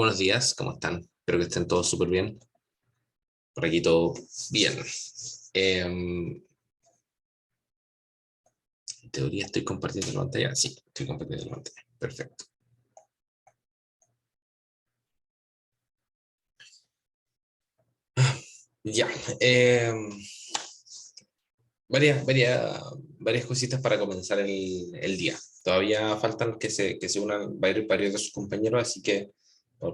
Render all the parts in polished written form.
buenos días, ¿cómo están? Espero que estén todos súper bien. Por aquí todo bien. En teoría estoy compartiendo la pantalla. Sí, estoy compartiendo la pantalla. Perfecto. Ya. Varias cositas para comenzar el día. Todavía faltan que se unan varios de sus compañeros, así que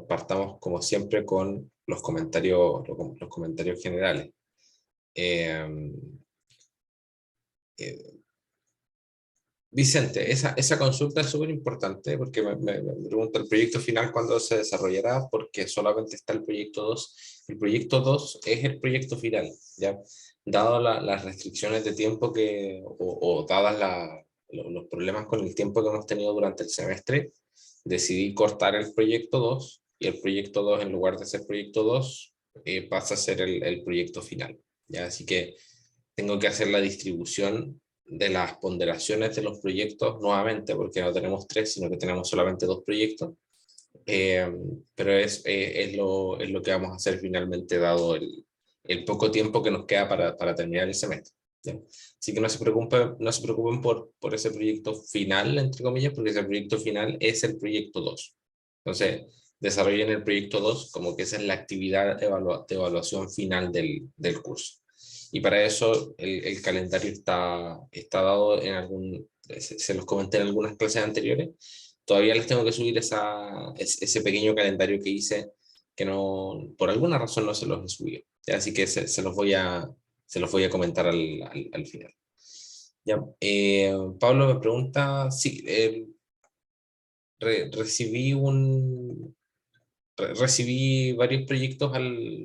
partamos como siempre con los comentarios generales. Eh, eh, Vicente, esa consulta es súper importante porque me pregunta el proyecto final cuándo se desarrollará, porque solamente está el proyecto 2. El proyecto 2 es el proyecto final, ¿ya? Dado las restricciones de tiempo o dadas los problemas con el tiempo que hemos tenido durante el semestre, decidí cortar el proyecto 2 y el proyecto 2 en lugar de ser proyecto 2 pasa a ser el proyecto final, ¿ya? Así que tengo que hacer la distribución de las ponderaciones de los proyectos nuevamente, porque no tenemos tres, sino que tenemos solamente dos proyectos. Eh, pero es lo que vamos a hacer finalmente, dado el poco tiempo que nos queda para terminar el semestre, ¿ya? Así que no se preocupen por ese proyecto final, entre comillas, porque ese proyecto final es el proyecto 2. Entonces, desarrollen el proyecto 2 como que esa es la actividad de evaluación final del curso. Y para eso el calendario está dado se los comenté en algunas clases anteriores. Todavía les tengo que subir ese pequeño calendario que hice, que no, por alguna razón no se los he subido. ¿Ya? Así que se los voy a comentar al final. ¿Ya? Pablo me pregunta, sí, recibí recibí varios proyectos,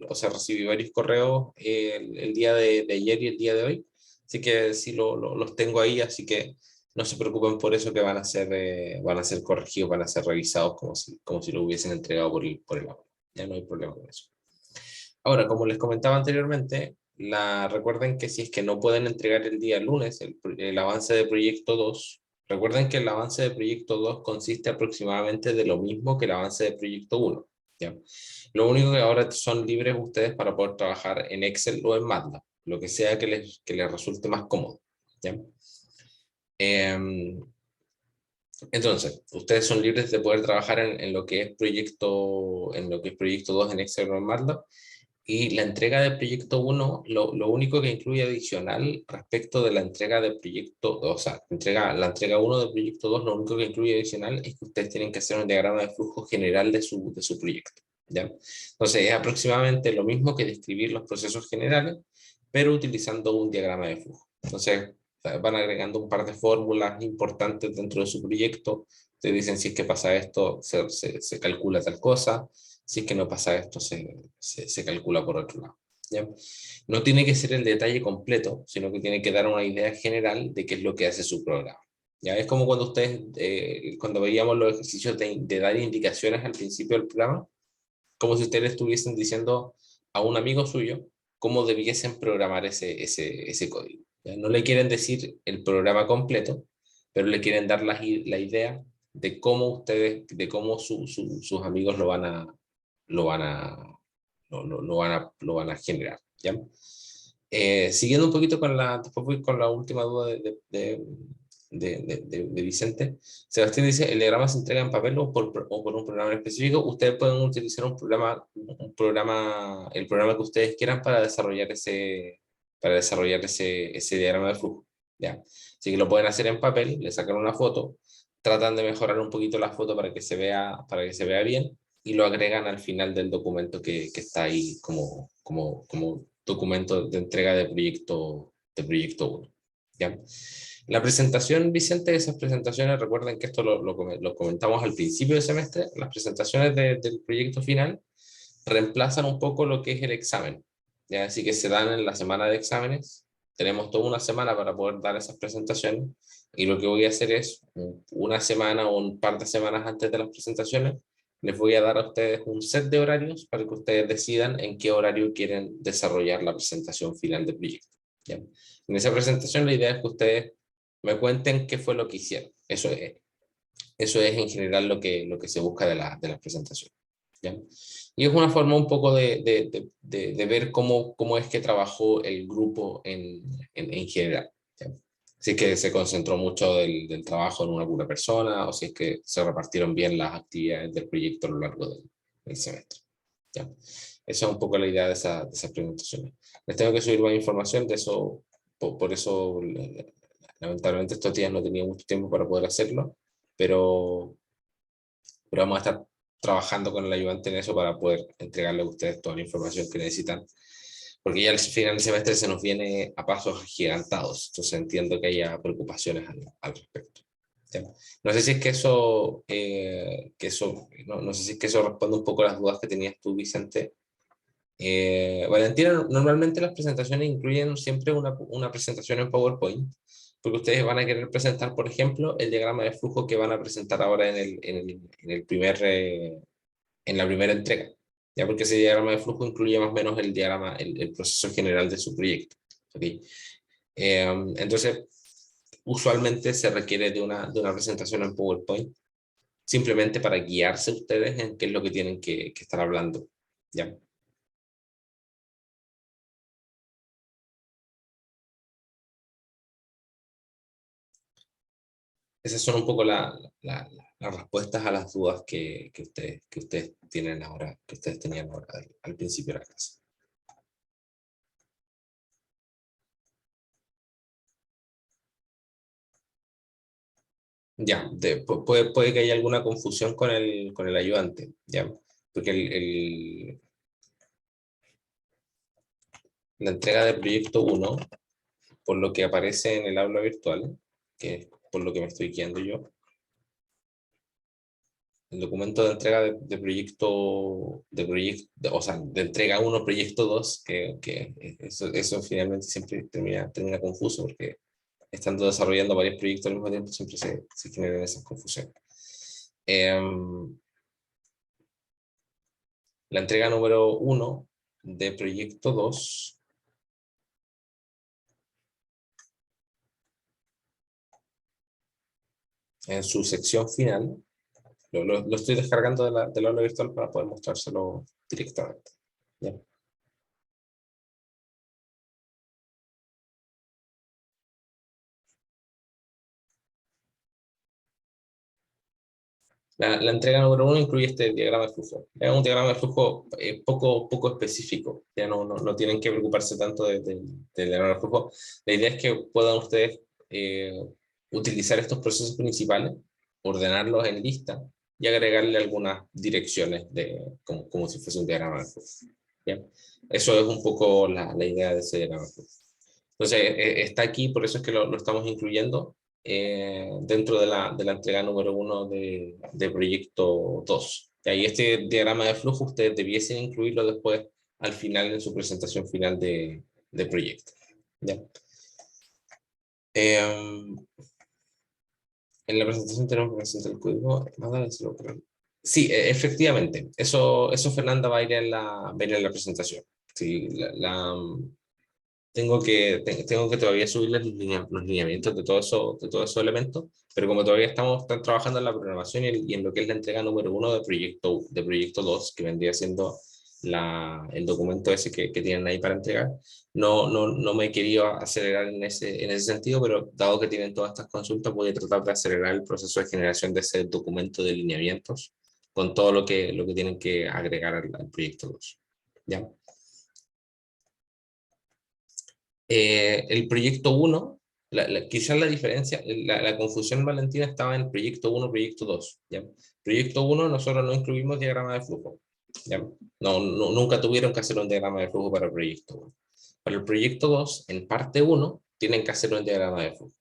o sea, recibí varios correos el día de ayer y el día de hoy, así que sí los tengo ahí, así que no se preocupen por eso, que van a ser corregidos, van a ser revisados como si lo hubiesen entregado por el aula. Ya no hay problema con eso. Ahora, como les comentaba anteriormente, recuerden que si es que no pueden entregar el día lunes el avance de proyecto 2, recuerden que el avance de proyecto 2 consiste aproximadamente de lo mismo que el avance de proyecto 1. ¿Ya? Lo único que ahora son libres ustedes para poder trabajar en Excel o en MATLAB, lo que sea que les resulte más cómodo. ¿Ya? Entonces, ustedes son libres de poder trabajar en lo que es proyecto 2 en Excel o en MATLAB. Y la entrega del proyecto 1, lo único que incluye adicional respecto de la entrega del proyecto, o sea, la entrega 1 del proyecto 2, lo único que incluye adicional es que ustedes tienen que hacer un diagrama de flujo general de su proyecto, ¿ya? Entonces, es aproximadamente lo mismo que describir los procesos generales, pero utilizando un diagrama de flujo. Entonces, van agregando un par de fórmulas importantes dentro de su proyecto. Te dicen, si es que pasa esto, se calcula tal cosa. Si es que no pasa esto, se calcula por otro lado, ¿ya? No tiene que ser el detalle completo, sino que tiene que dar una idea general de qué es lo que hace su programa. ¿Ya? Es como cuando veíamos los ejercicios de dar indicaciones al principio del programa, como si ustedes estuviesen diciendo a un amigo suyo cómo debiesen programar ese código, ¿ya? No le quieren decir el programa completo, pero le quieren dar la idea de cómo sus amigos lo van a, lo van a generar, ¿ya? Siguiendo un poquito después voy con la última duda de Vicente. Sebastián dice, ¿el diagrama se entrega en papel o por un programa específico? Ustedes pueden utilizar el programa que ustedes quieran para desarrollar ese diagrama de flujo, ¿ya? Así que lo pueden hacer en papel, le sacan una foto, tratan de mejorar un poquito la foto para que se vea bien, y lo agregan al final del documento que está ahí como documento de entrega de proyecto 1. ¿Ya? La presentación, Vicente, esas presentaciones, recuerden que esto lo comentamos al principio del semestre, las presentaciones del proyecto final reemplazan un poco lo que es el examen, ¿ya? Así que se dan en la semana de exámenes, tenemos toda una semana para poder dar esas presentaciones, y lo que voy a hacer es, una semana o un par de semanas antes de las presentaciones, les voy a dar a ustedes un set de horarios para que ustedes decidan en qué horario quieren desarrollar la presentación final del proyecto, ¿ya? En esa presentación la idea es que ustedes me cuenten qué fue lo que hicieron. Eso es en general lo que se busca de las presentaciones. ¿ya? Y es una forma un poco de ver cómo es que trabajó el grupo en general, ¿ya? Si es que se concentró mucho del trabajo en una pura persona o si es que se repartieron bien las actividades del proyecto a lo largo del semestre, ¿ya? Esa es un poco la idea de esas presentaciones. Les tengo que subir más información de eso, por eso lamentablemente estos días no tenía mucho tiempo para poder hacerlo, pero, pero vamos a estar trabajando con el ayudante en eso para poder entregarle a ustedes toda la información que necesitan, porque ya al final del semestre se nos viene a pasos agigantados, entonces entiendo que haya preocupaciones al respecto. ¿Ya? No sé si es que no sé si es que eso responde un poco a las dudas que tenías tú, Vicente. Valentina, normalmente las presentaciones incluyen siempre una presentación en PowerPoint, porque ustedes van a querer presentar, por ejemplo, el diagrama de flujo que van a presentar ahora en la primera entrega, ¿ya? Porque ese diagrama de flujo incluye más o menos el proceso general de su proyecto. ¿Ok? Entonces, usualmente se requiere de una presentación en PowerPoint, simplemente para guiarse ustedes en qué es lo que tienen que estar hablando, ¿ya? Esas son un poco las respuestas a las dudas que ustedes tienen ahora, que ustedes tenían ahora al principio de la clase. Ya, puede que haya alguna confusión con el ayudante, ¿ya? Porque la entrega de proyecto uno, por lo que aparece en el aula virtual, que es por lo que me estoy guiando yo, el documento de entrega o sea, de entrega uno proyecto 2 que eso finalmente siempre termina confuso, porque estando desarrollando varios proyectos al mismo tiempo siempre se generan esas confusiones. La entrega número uno de proyecto 2, en su sección final, lo estoy descargando del aula virtual para poder mostrárselo directamente. ¿Ya? La entrega número uno incluye este diagrama de flujo. Es un diagrama de flujo poco específico. Ya no tienen que preocuparse tanto del diagrama de flujo. La idea es que puedan ustedes eh, utilizar estos procesos principales, ordenarlos en lista y agregarle algunas direcciones como si fuese un diagrama de flujo. ¿Ya? Eso es un poco la idea de ese diagrama de flujo. Entonces, está aquí, por eso es que lo estamos incluyendo dentro de la entrega número uno de proyecto 2. Y ahí este diagrama de flujo ustedes debiesen incluirlo después al final en su presentación final de proyecto. ¿Ya? En la presentación tenemos que presentar el código. Sí, efectivamente. Eso Fernanda va a ir en la presentación. Sí, tengo que todavía subir los lineamientos de todos esos elementos, pero como todavía están trabajando en la programación y en lo que es la entrega número uno de proyecto 2, que vendría siendo el documento ese que tienen ahí para entregar, no me he querido acelerar en ese sentido, pero dado que tienen todas estas consultas, voy a tratar de acelerar el proceso de generación de ese documento de lineamientos con todo lo que tienen que agregar al proyecto 2. ¿Ya? El proyecto uno, quizás la diferencia, la confusión, Valentina, estaba en el proyecto uno, proyecto 2. ¿Ya? Proyecto uno, nosotros no incluimos diagrama de flujo. ¿Ya? Nunca tuvieron que hacer un diagrama de flujo para el proyecto uno. Para el proyecto 2, en parte uno, tienen que hacer un diagrama de flujo.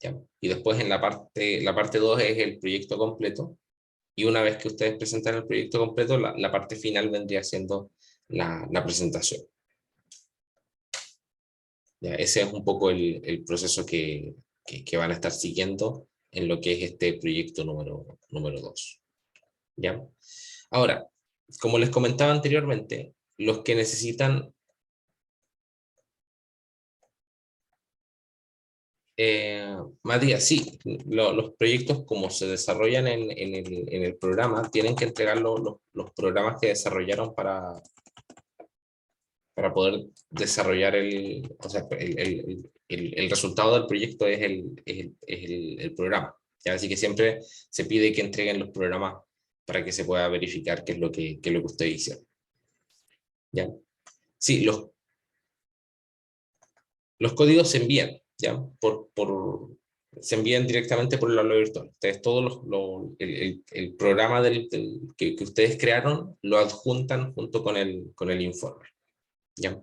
¿Ya? Y después en la parte 2 es el proyecto completo. Y una vez que ustedes presentan el proyecto completo, la parte final vendría siendo la presentación. ¿Ya? Ese es un poco el proceso que van a estar siguiendo en lo que es este proyecto número 2. ¿Ya? Ahora, como les comentaba anteriormente, los que necesitan Matías, sí, los proyectos como se desarrollan en el programa, tienen que entregar los programas que desarrollaron para poder desarrollar o sea, el resultado del proyecto es el programa. ¿Ya? Así que siempre se pide que entreguen los programas para que se pueda verificar qué es lo que usted hizo. ¿Ya? Sí, los códigos se envían, ¿ya? Se envían directamente por el aula virtual. Ustedes todos el programa que ustedes crearon lo adjuntan junto con el informe, ¿ya?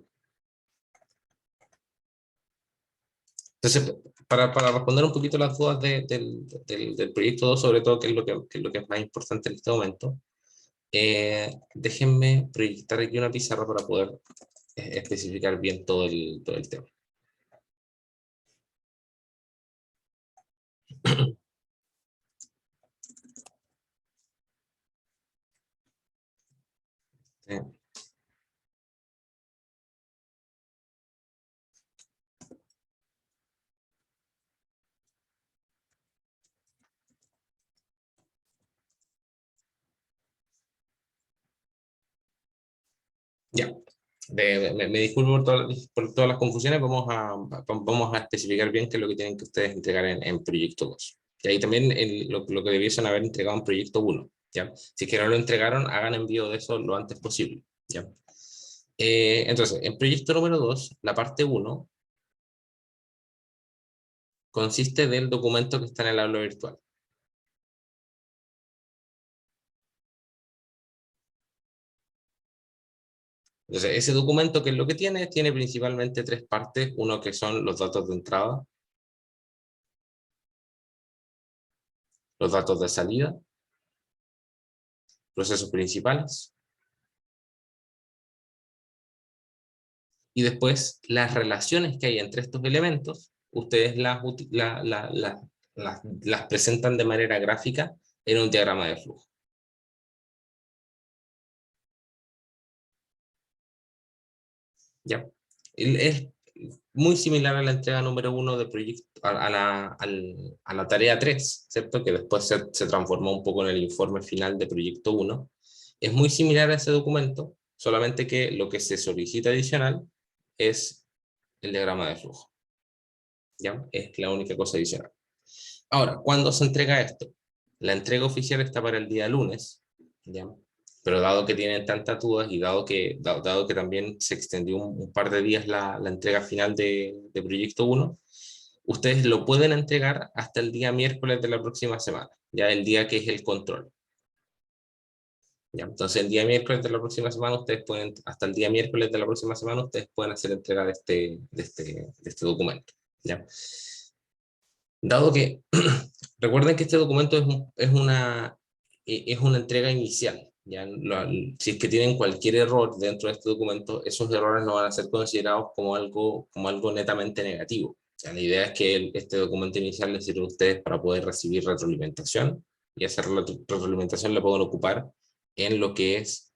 Entonces, para responder un poquito las dudas del proyecto 2, sobre todo, qué es lo que es más importante en este momento, déjenme proyectar aquí una pizarra para poder especificar bien todo el tema. ¿Sí? Ya. Me disculpo por todas las confusiones, vamos a especificar bien qué es lo que tienen que ustedes entregar en proyecto 2. Y ahí también lo que debiesen haber entregado en proyecto 1. ¿Ya? Si es que no lo entregaron, hagan envío de eso lo antes posible. ¿Ya? Entonces, en proyecto número 2, la parte 1 consiste del documento que está en el aula virtual. Entonces, ese documento, ¿qué es lo que tiene? Tiene principalmente tres partes. Uno que son los datos de entrada, los datos de salida, procesos principales, y después las relaciones que hay entre estos elementos, ustedes las presentan de manera gráfica en un diagrama de flujo. ¿Ya? Es muy similar a la entrega número 1 de proyecto, a la tarea 3, ¿cierto? Que después se transformó un poco en el informe final de proyecto 1. Es muy similar a ese documento, solamente que lo que se solicita adicional es el diagrama de flujo. ¿Ya? Es la única cosa adicional. Ahora, ¿cuándo se entrega esto? La entrega oficial está para el día lunes, ¿ya? Pero dado que tienen tantas dudas y dado que también se extendió un par de días la entrega final de Proyecto 1, ustedes lo pueden entregar hasta el día miércoles de la próxima semana, ya el día que es el control. ¿Ya? Entonces, el día miércoles de la próxima semana, hasta el día miércoles de la próxima semana, ustedes pueden hacer entrega de este documento. ¿Ya? Dado que, recuerden que este documento es una entrega inicial. ¿Ya? Si es que tienen cualquier error dentro de este documento, esos errores no van a ser considerados como algo netamente negativo. O sea, la idea es que este documento inicial les sirve a ustedes para poder recibir retroalimentación, y esa retroalimentación la pueden ocupar en lo que es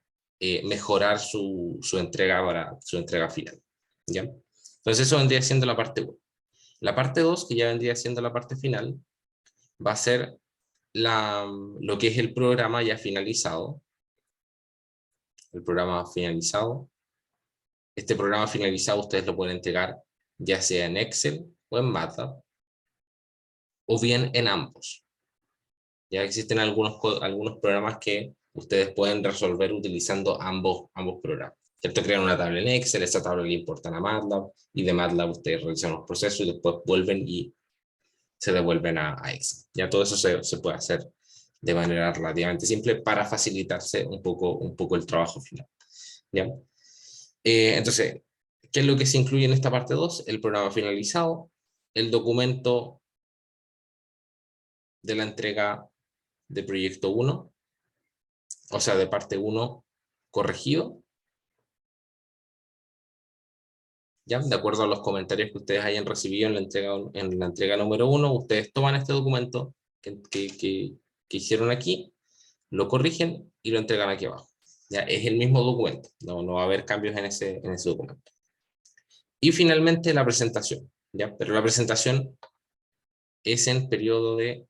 mejorar su entrega para su entrega final. ¿Ya? Entonces eso vendría siendo la parte 1. La parte 2, que ya vendría siendo la parte final, va a ser lo que es el programa ya finalizado. El programa finalizado. Este programa finalizado ustedes lo pueden entregar ya sea en Excel o en MATLAB, o bien en ambos. Ya existen algunos programas que ustedes pueden resolver utilizando ambos programas. ¿Cierto? Crean una tabla en Excel, esa tabla le importan a MATLAB, y de MATLAB ustedes realizan los procesos y después vuelven y se devuelven a Excel. Ya todo eso se puede hacer de manera relativamente simple para facilitarse un poco el trabajo final. ¿Ya? Entonces, ¿qué es lo que se incluye en esta parte 2? El programa finalizado, el documento de la entrega de proyecto 1, o sea, de parte 1 corregido, ¿ya? De acuerdo a los comentarios que ustedes hayan recibido en la entrega número 1, ustedes toman este documento que hicieron aquí, lo corrigen y lo entregan aquí abajo. Ya es el mismo documento, no va a haber cambios en ese documento. Y finalmente la presentación, ¿ya? Pero la presentación es en periodo de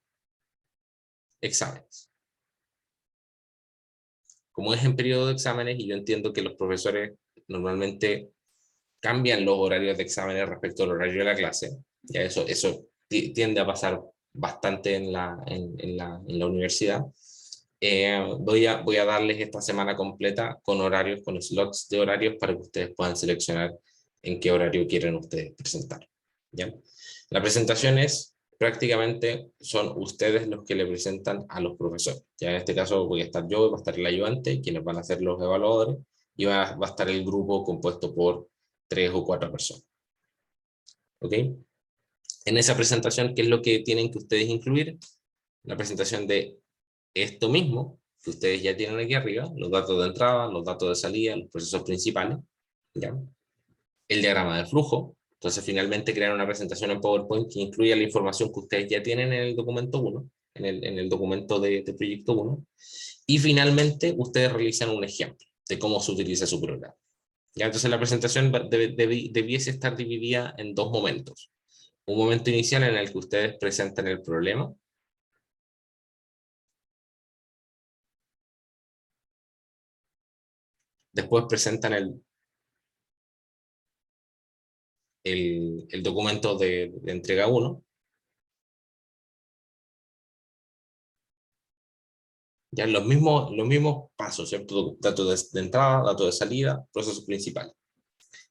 exámenes. Como es en periodo de exámenes, y yo entiendo que los profesores normalmente cambian los horarios de exámenes respecto al horario de la clase, ya eso tiende a pasar bastante en la universidad. Voy a darles esta semana completa con horarios, con slots de horarios para que ustedes puedan seleccionar en qué horario quieren ustedes presentar, ¿ya? La presentación es prácticamente son ustedes los que le presentan a los profesores. Ya en este caso voy a estar yo, va a estar el ayudante, quienes van a ser los evaluadores, y va a estar el grupo compuesto por 3 o 4 personas. ¿Ok? En esa presentación, ¿qué es lo que tienen que ustedes incluir? La presentación de esto mismo, que ustedes ya tienen aquí arriba, los datos de entrada, los datos de salida, los procesos principales, ¿ya? El diagrama de flujo. Entonces, finalmente crear una presentación en PowerPoint que incluya la información que ustedes ya tienen en el documento 1, en el documento de proyecto 1. Y finalmente, ustedes realizan un ejemplo de cómo se utiliza su programa. ¿Ya? Entonces, la presentación debiese estar dividida en dos momentos. Un momento inicial en el que ustedes presentan el problema. Después presentan el documento de entrega 1. Ya los mismos pasos, ¿cierto? Datos de entrada, datos de salida, proceso principal.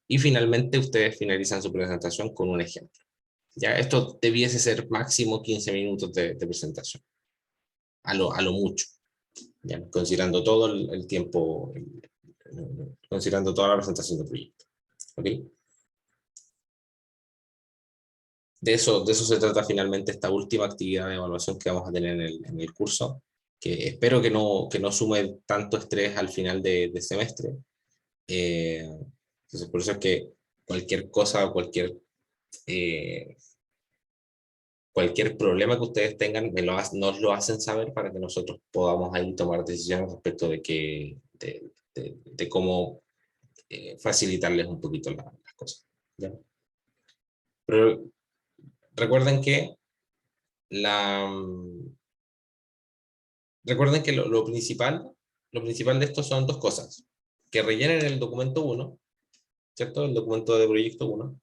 Y finalmente ustedes finalizan su presentación con un ejemplo. Ya esto debiese ser máximo 15 minutos de presentación. A lo mucho. Ya, considerando todo el tiempo, considerando toda la presentación del proyecto. ¿Ok? De eso se trata finalmente esta última actividad de evaluación que vamos a tener en el curso, que espero que no sume tanto estrés al final de semestre. Entonces, por eso es que cualquier cosa, eh, cualquier problema que ustedes tengan, nos lo hacen saber para que nosotros podamos ahí tomar decisiones respecto de cómo facilitarles un poquito las cosas. ¿Ya? Pero recuerden que la, recuerden que lo principal de esto son dos cosas. Que rellenen el documento 1, ¿cierto? El documento de proyecto 1.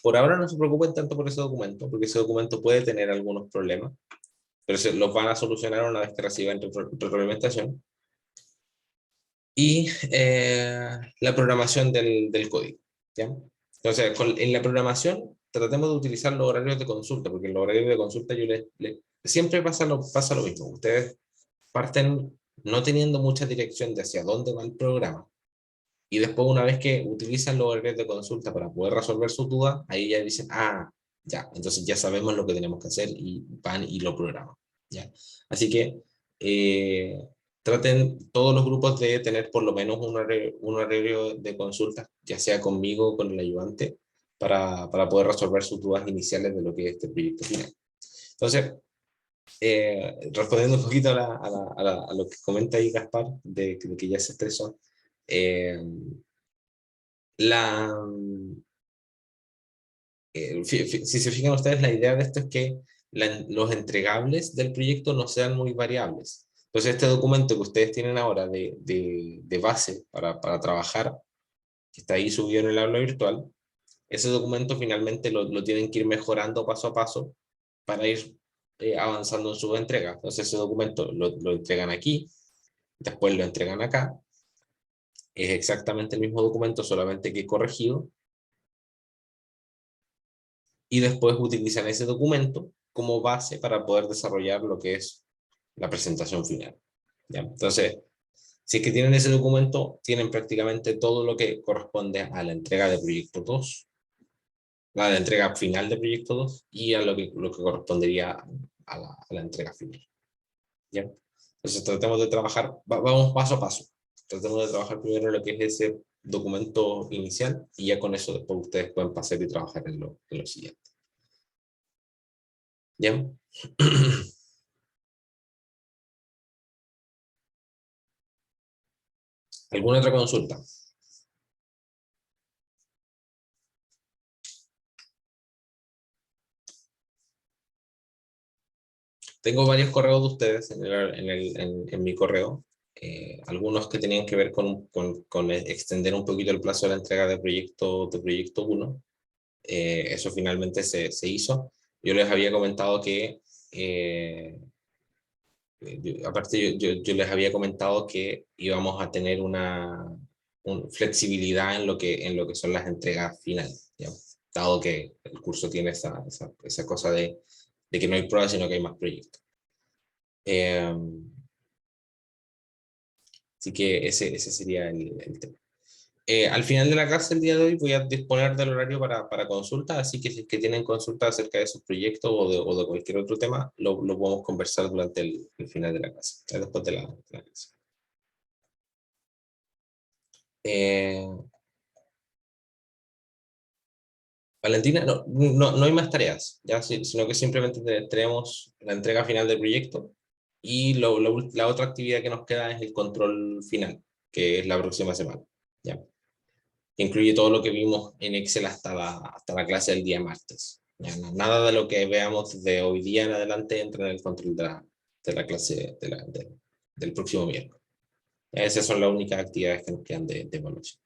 Por ahora no se preocupen tanto por ese documento, porque ese documento puede tener algunos problemas, pero los van a solucionar una vez que reciban retroalimentación. Y la programación del código, ¿ya? Entonces, en la programación tratemos de utilizar los horarios de consulta, porque en los horarios de consulta siempre pasa lo mismo. Ustedes parten no teniendo mucha dirección de hacia dónde va el programa. Y después, una vez que utilizan los horarios de consulta para poder resolver sus dudas, ahí ya dicen, ah, ya, entonces ya sabemos lo que tenemos que hacer y van y lo programan, ¿ya? Así que traten todos los grupos de tener por lo menos un horario de consulta, ya sea conmigo o con el ayudante, para poder resolver sus dudas iniciales de lo que es este proyecto final. Entonces, respondiendo un poquito a lo que comenta ahí Gaspar, de que ya se estresó, eh, la, si se fijan ustedes, la idea de esto es que los entregables del proyecto no sean muy variables. Entonces, este documento que ustedes tienen ahora de base para trabajar, que está ahí subido en el aula virtual, ese documento finalmente lo tienen que ir mejorando paso a paso para ir avanzando en su entrega. Entonces, ese documento lo entregan aquí, después lo entregan acá. Es exactamente el mismo documento, solamente que corregido, y después utilizan ese documento como base para poder desarrollar lo que es la presentación final. ¿Ya? Entonces, si es que tienen ese documento, tienen prácticamente todo lo que corresponde a la entrega de proyecto 2, a la entrega final de proyecto 2 y a lo que correspondería a la entrega final. ¿Ya? Entonces, tratemos de trabajar, vamos paso a paso. Tratemos de trabajar primero lo que es ese documento inicial y ya con eso después ustedes pueden pasar y trabajar en lo siguiente. ¿Ya? ¿Alguna otra consulta? tengo varios correos de ustedes en mi correo. Algunos que tenían que ver con extender un poquito el plazo de la entrega de proyecto 1. Eso finalmente se hizo. Yo les había comentado que, aparte yo les había comentado que íbamos a tener una flexibilidad en lo que son las entregas finales, ¿ya? Dado que el curso tiene esa cosa de que no hay pruebas, sino que hay más proyectos. Así que ese sería el tema. Al final de la clase el día de hoy voy a disponer del horario para consulta, así que si es que tienen consultas acerca de sus proyectos o de cualquier otro tema, lo podemos conversar durante el final de la clase, después de la clase. Eh, Valentina, no hay más tareas, ¿ya? Sino que simplemente tenemos la entrega final del proyecto y la otra actividad que nos queda es el control final, que es la próxima semana, ¿ya? Que incluye todo lo que vimos en Excel hasta la clase del día martes. ¿Ya? Nada de lo que veamos de hoy día en adelante entra en el control de la clase del próximo miércoles. Esas son las únicas actividades que nos quedan de evaluación.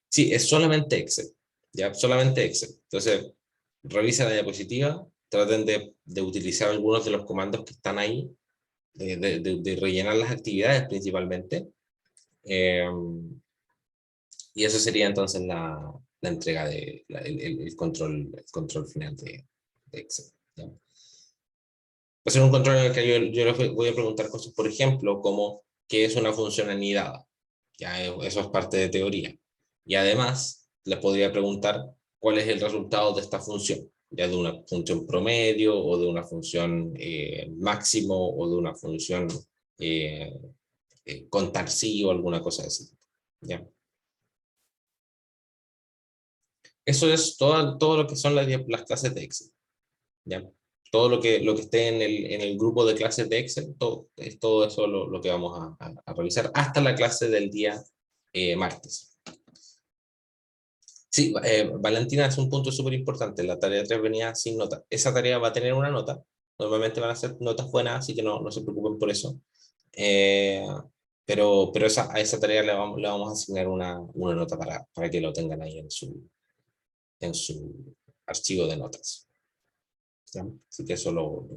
Sí, es solamente Excel, ¿ya? Solamente Excel. Entonces, revisen la diapositiva, traten de utilizar algunos de los comandos que están ahí, de rellenar las actividades principalmente. Y eso sería entonces la entrega el control final de Excel, ¿ya? Va a ser un control en el que yo les voy a preguntar cosas, por ejemplo, como qué es una función anidada. Ya, eso es parte de teoría. Y además, les podría preguntar cuál es el resultado de esta función, ya de una función promedio, o de una función máximo, o de una función eh, contar sí, o alguna cosa así. ¿Ya? Eso es todo lo que son las clases de Excel, ¿ya? Todo lo que esté en el grupo de clases de Excel, es todo eso lo que vamos a revisar hasta la clase del día martes. Sí, Valentina, es un punto súper importante. La tarea 3 venía sin nota. Esa tarea va a tener una nota. Normalmente van a ser notas buenas, así que no se preocupen por eso. Eh, pero a esa tarea le vamos a asignar una nota para que lo tengan ahí en su archivo de notas, ¿ya? Así que eso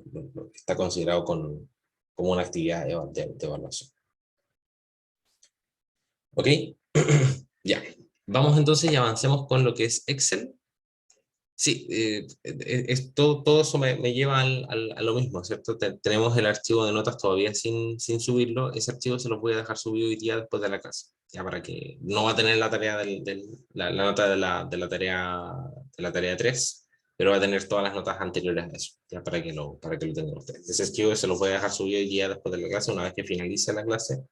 está considerado como una actividad de evaluación. ¿Ok? Ya. Vamos entonces y avancemos con lo que es Excel. Sí, todo eso me lleva a lo mismo, ¿cierto? Tenemos el archivo de notas todavía sin subirlo. Ese archivo se los voy a dejar subido hoy día después de la clase, ya para que no va a tener la tarea la nota de la tarea 3, pero va a tener todas las notas anteriores a eso, ya para que lo tengan ustedes. Ese archivo se los voy a dejar subido hoy día después de la clase. Una vez que finalice la clase,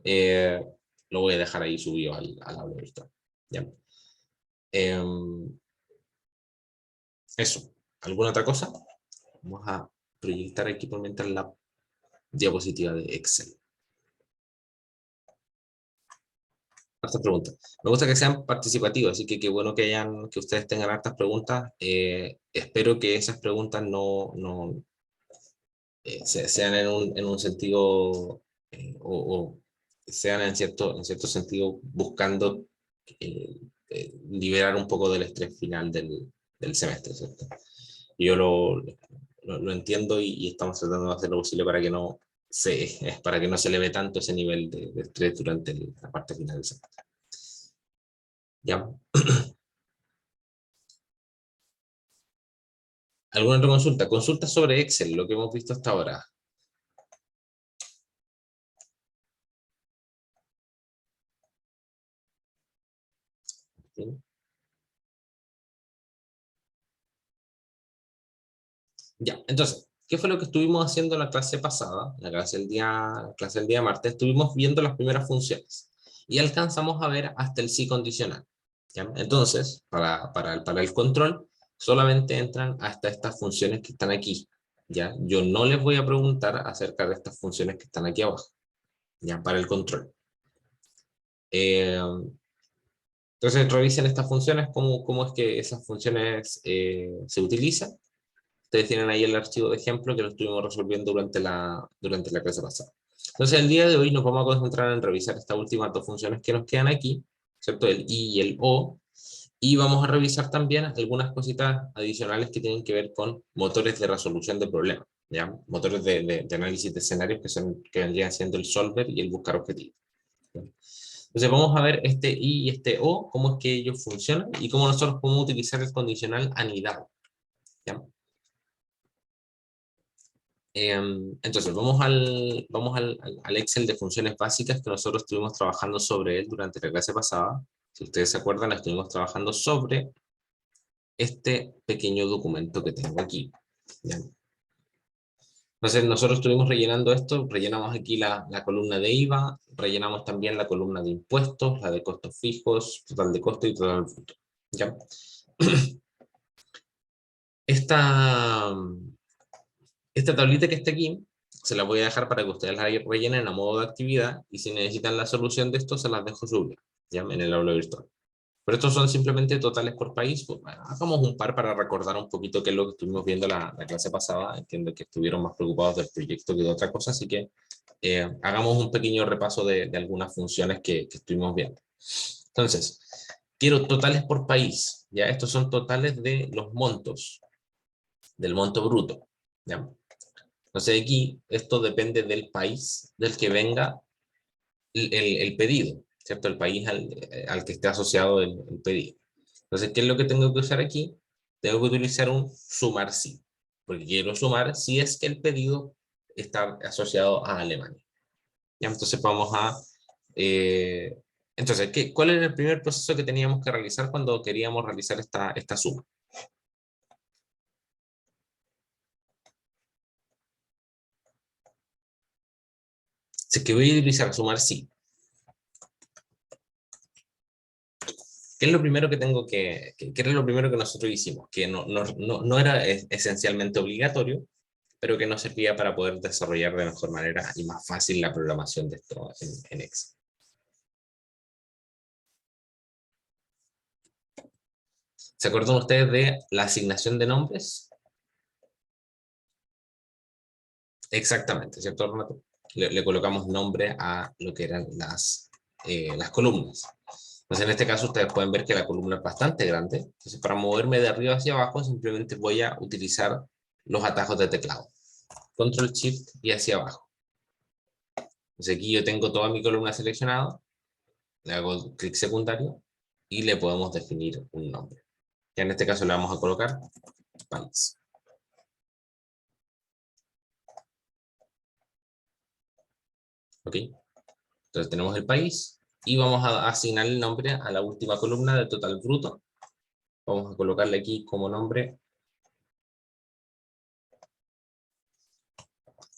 eh, lo voy a dejar ahí subido al aula virtual, ¿ya? Em, Eso. ¿Alguna otra cosa? Vamos a proyectar aquí por mientras la diapositiva de Excel. Hartas preguntas. Me gusta que sean participativos, así que qué bueno que ustedes tengan hartas preguntas. Espero que esas preguntas no sean en un sentido o sean en cierto sentido buscando liberar un poco del estrés final del semestre, ¿cierto? Yo lo entiendo y estamos tratando de hacer lo posible para que no se eleve tanto ese nivel de estrés durante la parte final del semestre. ¿Ya? ¿Alguna otra consulta? Consulta sobre Excel, lo que hemos visto hasta ahora. ¿Sí? Ya, entonces, ¿qué fue lo que estuvimos haciendo en la clase pasada? La clase del día martes, estuvimos viendo las primeras funciones y alcanzamos a ver hasta el sí condicional, ¿ya? Entonces, para el control, solamente entran hasta estas funciones que están aquí, ¿ya? Yo no les voy a preguntar acerca de estas funciones que están aquí abajo, ¿ya? Para el control. Eh, entonces, revisen estas funciones, cómo es que esas funciones se utilizan. Ustedes tienen ahí el archivo de ejemplo que lo estuvimos resolviendo durante la clase pasada. Entonces, el día de hoy nos vamos a concentrar en revisar estas últimas dos funciones que nos quedan aquí, ¿cierto? El I y el O. Y vamos a revisar también algunas cositas adicionales que tienen que ver con motores de resolución de problemas, ¿ya? Motores de análisis de escenarios que vendrían siendo el solver y el buscar objetivos. Entonces vamos a ver este I y este O, cómo es que ellos funcionan y cómo nosotros podemos utilizar el condicional anidado, ¿ya? Entonces vamos al Excel de funciones básicas que nosotros estuvimos trabajando sobre él durante la clase pasada. Si ustedes se acuerdan, estuvimos trabajando sobre este pequeño documento que tengo aquí, ¿ya? Entonces nosotros estuvimos rellenando esto, rellenamos aquí la columna de IVA, rellenamos también la columna de impuestos, la de costos fijos, total de costo y total bruto, ¿ya? Esta, esta tablita que está aquí, se la voy a dejar para que ustedes la rellenen a modo de actividad, y si necesitan la solución de esto, se las dejo subir, ¿ya? En el aula virtual. Pero estos son simplemente totales por país. Pues, bueno, hagamos un par para recordar un poquito qué es lo que estuvimos viendo la clase pasada. Entiendo que estuvieron más preocupados del proyecto que de otra cosa, así que hagamos un pequeño repaso de algunas funciones que estuvimos viendo. Entonces, quiero totales por país, ¿ya? Estos son totales de los montos, del monto bruto, ¿ya? Entonces aquí, esto depende del país del que venga el pedido, ¿cierto? El país al que esté asociado el pedido. Entonces, ¿qué es lo que tengo que usar aquí? Tengo que utilizar un sumar sí, porque quiero sumar si es que el pedido está asociado a Alemania. ¿Ya? Entonces vamos a... entonces, ¿cuál era el primer proceso que teníamos que realizar cuando queríamos realizar esta suma? Si es que voy a utilizar sumar sí, ¿qué es lo primero que tengo qué era lo primero que nosotros hicimos? Que no era esencialmente obligatorio, pero que nos servía para poder desarrollar de mejor manera y más fácil la programación de esto en Excel. ¿Se acuerdan ustedes de la asignación de nombres? Exactamente, ¿cierto, Renato? Le colocamos nombre a lo que eran las columnas. Entonces, en este caso, ustedes pueden ver que la columna es bastante grande. Entonces, para moverme de arriba hacia abajo, simplemente voy a utilizar los atajos de teclado. Control Shift y hacia abajo. Entonces, aquí yo tengo toda mi columna seleccionada. Le hago clic secundario y le podemos definir un nombre. Ya en este caso le vamos a colocar país. ¿Ok? Entonces tenemos el país y vamos a asignar el nombre a la última columna de total bruto. Vamos a colocarle aquí como nombre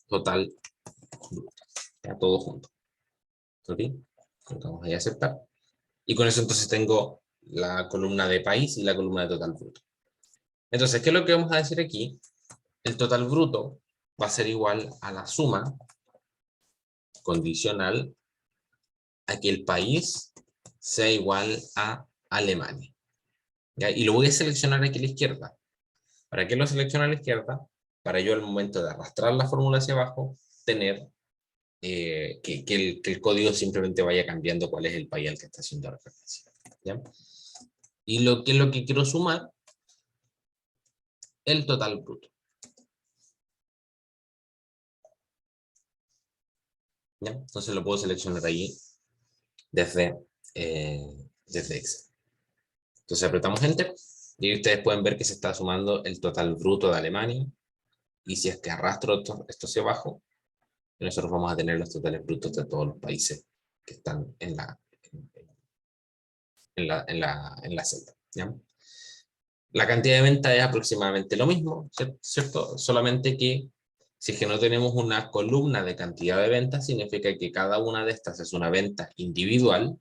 total bruto. Ya todo junto. ¿Ok? Vamos ahí a aceptar. Y con eso entonces tengo la columna de país y la columna de total bruto. Entonces, ¿qué es lo que vamos a decir aquí? El total bruto va a ser igual a la suma condicional a que el país sea igual a Alemania. ¿Ya? Y lo voy a seleccionar aquí a la izquierda. ¿Para qué lo selecciono a la izquierda? Para yo al momento de arrastrar la fórmula hacia abajo, tener que el código simplemente vaya cambiando cuál es el país al que está haciendo referencia. ¿Ya? Y lo que es lo que quiero sumar, el total bruto. ¿Ya? Entonces lo puedo seleccionar ahí desde, desde Excel. Entonces apretamos Enter y ustedes pueden ver que se está sumando el total bruto de Alemania. Y si es que arrastro esto hacia abajo, nosotros vamos a tener los totales brutos de todos los países que están en la celda. ¿Ya? La cantidad de ventas es aproximadamente lo mismo, ¿cierto? Solamente que si es que no tenemos una columna de cantidad de ventas, significa que cada una de estas es una venta individual.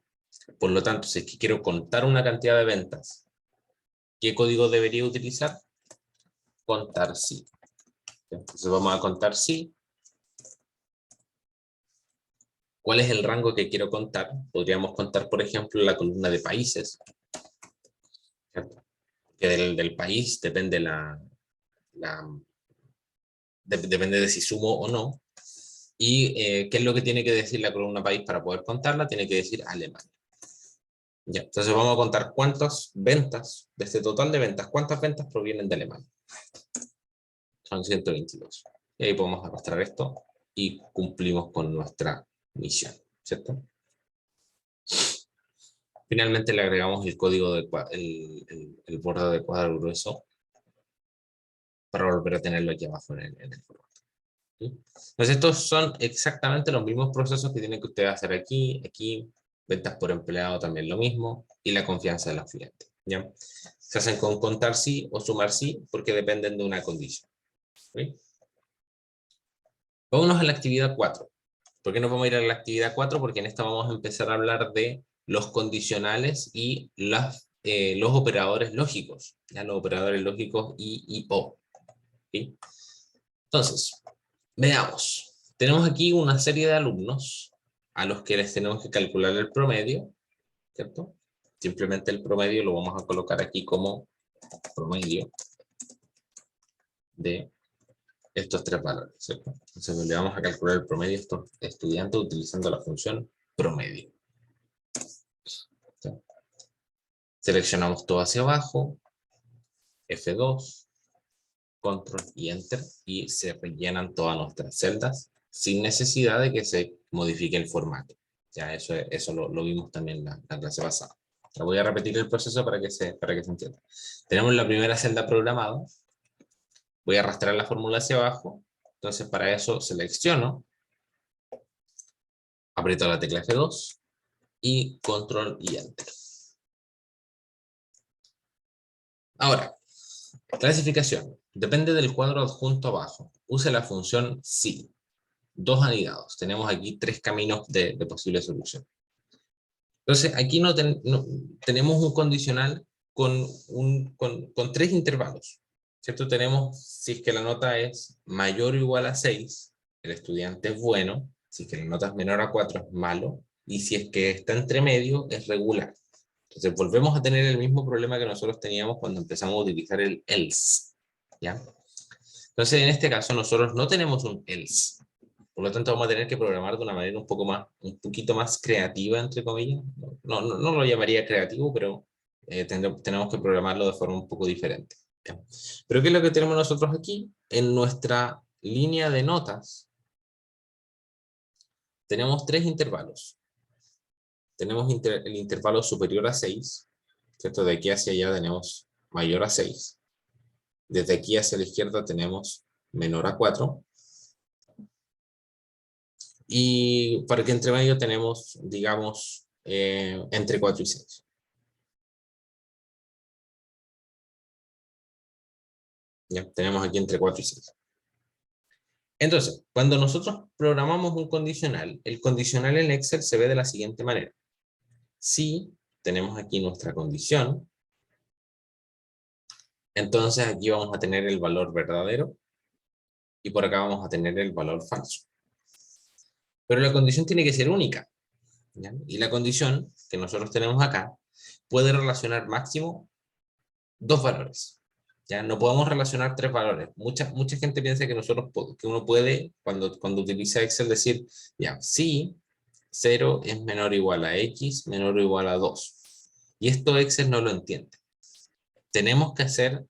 Por lo tanto, si es que quiero contar una cantidad de ventas, ¿qué código debería utilizar? Contar sí. Entonces vamos a contar sí. ¿Cuál es el rango que quiero contar? Podríamos contar, por ejemplo, la columna de países, ¿cierto? Que del país depende depende de si sumo o no. Y qué es lo que tiene que decir la columna país para poder contarla, tiene que decir Alemania. Ya, entonces vamos a contar cuántas ventas, de este total de ventas, cuántas ventas provienen de Alemania. Son 122. Y ahí podemos arrastrar esto y cumplimos con nuestra misión, ¿cierto? Finalmente le agregamos el código de el borde de cuadro grueso para volver a tenerlo aquí abajo en el formato. ¿Sí? Entonces estos son exactamente los mismos procesos que tienen que ustedes hacer aquí, ventas por empleado también lo mismo, y la confianza de los clientes. ¿Ya? Se hacen con contar sí o sumar sí, porque dependen de una condición. ¿Sí? Vámonos a la actividad 4. ¿Por qué nos vamos a ir a la actividad 4? Porque en esta vamos a empezar a hablar de los condicionales y los operadores lógicos. ¿Ya? Los operadores lógicos y o. ¿Sí? Entonces, veamos. Tenemos aquí una serie de alumnos a los que les tenemos que calcular el promedio, ¿cierto? Simplemente el promedio lo vamos a colocar aquí como promedio de estos tres valores, ¿cierto? Entonces le vamos a calcular el promedio a estos estudiantes utilizando la función promedio. ¿Sí? Seleccionamos todo hacia abajo, F2, control y enter, y se rellenan todas nuestras celdas sin necesidad de que se modifique el formato. Ya eso lo vimos también la clase pasada. La voy a repetir el proceso para que se entienda. Tenemos la primera celda programada. Voy a arrastrar la fórmula hacia abajo. Entonces para eso selecciono, aprieto la tecla F2 y control y enter. Ahora, clasificación. Depende del cuadro adjunto abajo. Use la función sí. Dos anidados. Tenemos aquí tres caminos de posible solución. Entonces, aquí tenemos un condicional con tres intervalos, ¿cierto? Tenemos, si es que la nota es mayor o igual a 6, el estudiante es bueno; si es que la nota es menor a 4, es malo; y si es que está entre medio, es regular. Entonces, volvemos a tener el mismo problema que nosotros teníamos cuando empezamos a utilizar el else, ¿ya? Entonces, en este caso, nosotros no tenemos un else. Por lo tanto, vamos a tener que programar de una manera un poquito más creativa, entre comillas. No lo llamaría creativo, pero tenemos que programarlo de forma un poco diferente. ¿Ya? Pero ¿qué es lo que tenemos nosotros aquí? En nuestra línea de notas, tenemos tres intervalos. Tenemos el intervalo superior a 6, ¿cierto? De aquí hacia allá tenemos mayor a 6. Desde aquí hacia la izquierda tenemos menor a 4. Y para que entre medio tenemos, digamos, entre 4 y 6. Ya, tenemos aquí entre 4 y 6. Entonces, cuando nosotros programamos un condicional, el condicional en Excel se ve de la siguiente manera. Si tenemos aquí nuestra condición, entonces aquí vamos a tener el valor verdadero y por acá vamos a tener el valor falso. Pero la condición tiene que ser única, ¿ya? Y la condición que nosotros tenemos acá puede relacionar máximo dos valores. ¿Ya? No podemos relacionar tres valores. Mucha gente piensa que uno puede, cuando utiliza Excel, decir, ya, si 0 es menor o igual a X, menor o igual a 2. Y esto Excel no lo entiende. Tenemos que hacer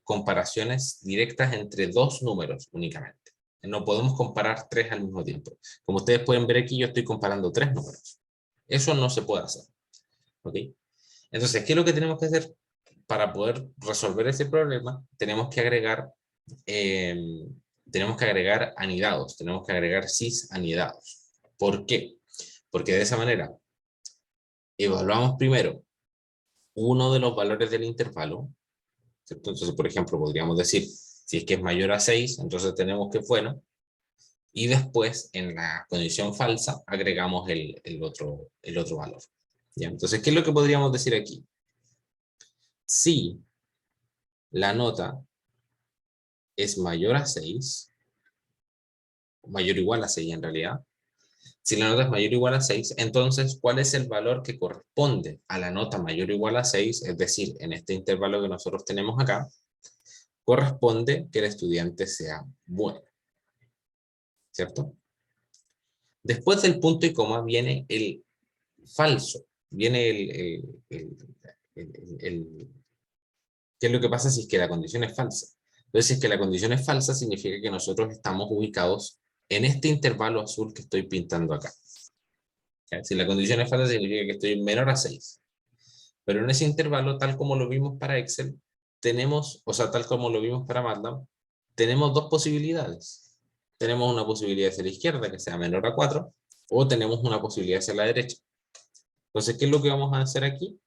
comparaciones directas entre dos números únicamente. No podemos comparar tres al mismo tiempo. Como ustedes pueden ver aquí, yo estoy comparando tres números. Eso no se puede hacer. ¿Ok? Entonces, ¿qué es lo que tenemos que hacer? Para poder resolver ese problema, tenemos que agregar anidados, tenemos que agregar cis anidados. ¿Por qué? Porque de esa manera evaluamos primero uno de los valores del intervalo, ¿cierto? Entonces, por ejemplo, podríamos decir, si es que es mayor a 6, entonces tenemos que es bueno, y después en la condición falsa agregamos el otro valor. ¿Ya? Entonces, ¿qué es lo que podríamos decir aquí? Si la nota es mayor a 6, mayor o igual a 6 en realidad. Si la nota es mayor o igual a 6, entonces, ¿cuál es el valor que corresponde a la nota mayor o igual a 6? Es decir, en este intervalo que nosotros tenemos acá, corresponde que el estudiante sea bueno, ¿cierto? Después del punto y coma viene el falso, viene ¿qué es lo que pasa si es que la condición es falsa? Entonces, si es que la condición es falsa, significa que nosotros estamos ubicados en este intervalo azul que estoy pintando acá. ¿Ya? Si la condición es falsa, significa que estoy menor a 6. Pero en ese intervalo, tal como lo vimos para Excel, tenemos, o sea, tal como lo vimos para MATLAB, tenemos dos posibilidades. Tenemos una posibilidad hacia la izquierda, que sea menor a 4, o tenemos una posibilidad hacia la derecha. Entonces, ¿qué es lo que vamos a hacer aquí?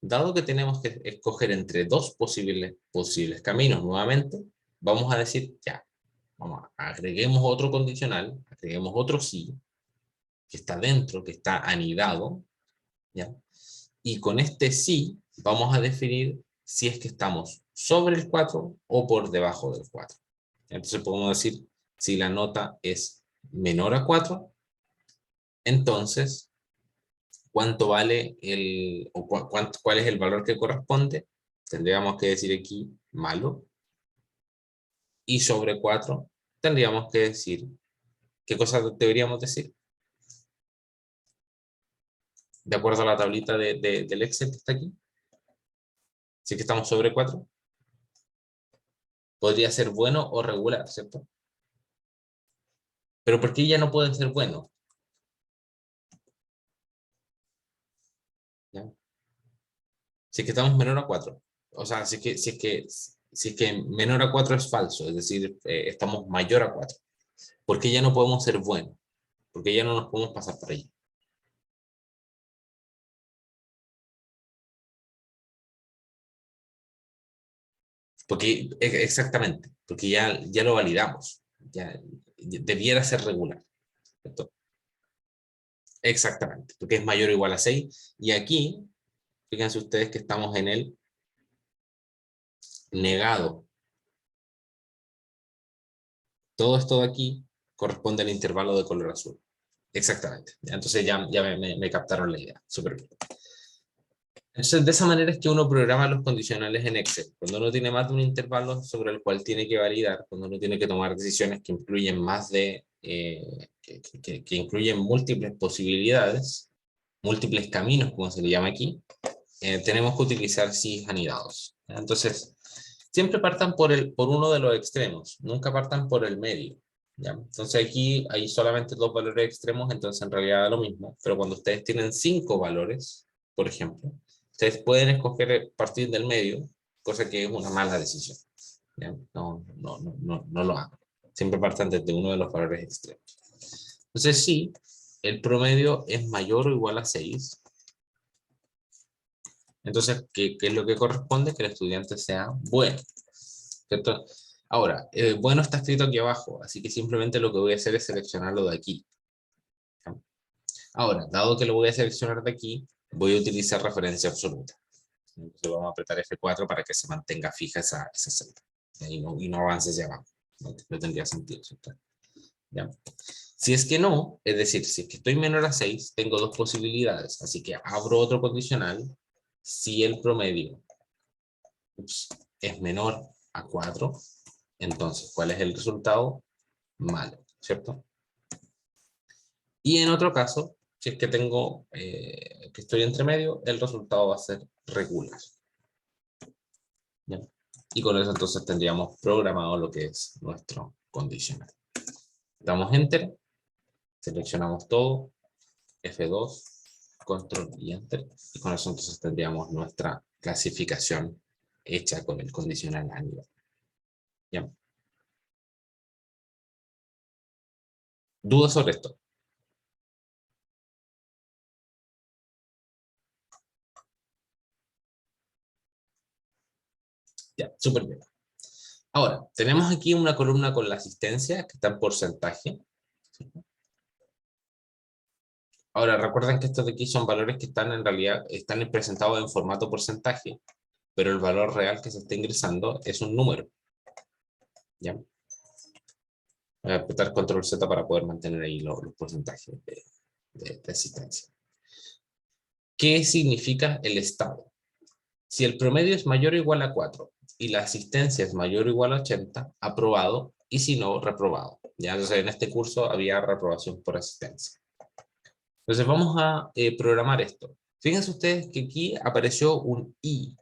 Dado que tenemos que escoger entre dos posibles caminos nuevamente, vamos a decir, ya, agreguemos otro condicional, agreguemos otro sí, que está dentro, que está anidado, ¿ya? Y con este sí, vamos a definir si es que estamos sobre el 4 o por debajo del 4. Entonces podemos decir, si la nota es menor a 4, entonces, ¿cuánto vale cuál es el valor que corresponde? Tendríamos que decir aquí, malo. Y sobre 4, tendríamos que decir, ¿qué cosa deberíamos decir? De acuerdo a la tablita del Excel que está aquí. Si es que estamos sobre 4, podría ser bueno o regular, ¿cierto? Pero ¿por qué ya no puede ser bueno? ¿Ya? Si es que estamos menor a 4. O sea, si es que menor a 4 es falso, es decir, estamos mayor a 4. ¿Por qué ya no podemos ser buenos? ¿Por qué ya no nos podemos pasar por ahí? Porque, exactamente, porque ya lo validamos. Ya debiera ser regular, ¿cierto? Exactamente, porque es mayor o igual a 6. Y aquí, fíjense ustedes que estamos en el negado. Todo esto de aquí corresponde al intervalo de color azul. Exactamente. Entonces ya me captaron la idea. Súper bien. Entonces, de esa manera es que uno programa los condicionales en Excel. Cuando uno tiene más de un intervalo sobre el cual tiene que validar, cuando uno tiene que tomar decisiones que incluyen que incluyen múltiples posibilidades, múltiples caminos, como se le llama aquí, tenemos que utilizar sís anidados. Entonces, siempre partan por uno de los extremos, nunca partan por el medio. ¿Ya? Entonces aquí hay solamente dos valores extremos, entonces en realidad da lo mismo, pero cuando ustedes tienen 5 valores, por ejemplo, ustedes pueden escoger partir del medio, cosa que es una mala decisión. ¿Ya? No lo hagan. Siempre partan desde uno de los valores extremos. Entonces sí, el promedio es mayor o igual a 6. Entonces, ¿qué es lo que corresponde? Que el estudiante sea bueno, ¿cierto? Ahora, bueno está escrito aquí abajo, así que simplemente lo que voy a hacer es seleccionarlo de aquí. Ahora, dado que lo voy a seleccionar de aquí, voy a utilizar referencia absoluta. Entonces vamos a apretar F4 para que se mantenga fija esa celda. Y no avance hacia abajo. No tendría sentido, ¿cierto? ¿Ya? Si es que no, es decir, si es que estoy menor a 6, tengo dos posibilidades. Así que abro otro condicional. Si el promedio es menor a 4, entonces, ¿cuál es el resultado? Malo, ¿cierto? Y en otro caso, si es que tengo, que estoy entre medio, el resultado va a ser regular. ¿Ya? Y con eso entonces tendríamos programado lo que es nuestro condicional. Damos Enter, seleccionamos todo, F2, Control y Enter, y con eso entonces tendríamos nuestra clasificación hecha con el condicional a nivel. ¿Ya? ¿Dudas sobre esto? Ya, súper bien. Ahora, tenemos aquí una columna con la asistencia que está en porcentaje. Ahora, recuerden que estos de aquí son valores que están en realidad están presentados en formato porcentaje, pero el valor real que se está ingresando es un número. ¿Ya? Voy a apretar control Z para poder mantener ahí los porcentajes de asistencia. ¿Qué significa el estado? Si el promedio es mayor o igual a 4, y la asistencia es mayor o igual a 80, aprobado, y si no, reprobado. Ya, entonces en este curso había reprobación por asistencia. Entonces vamos a programar esto. Fíjense ustedes que aquí apareció un I,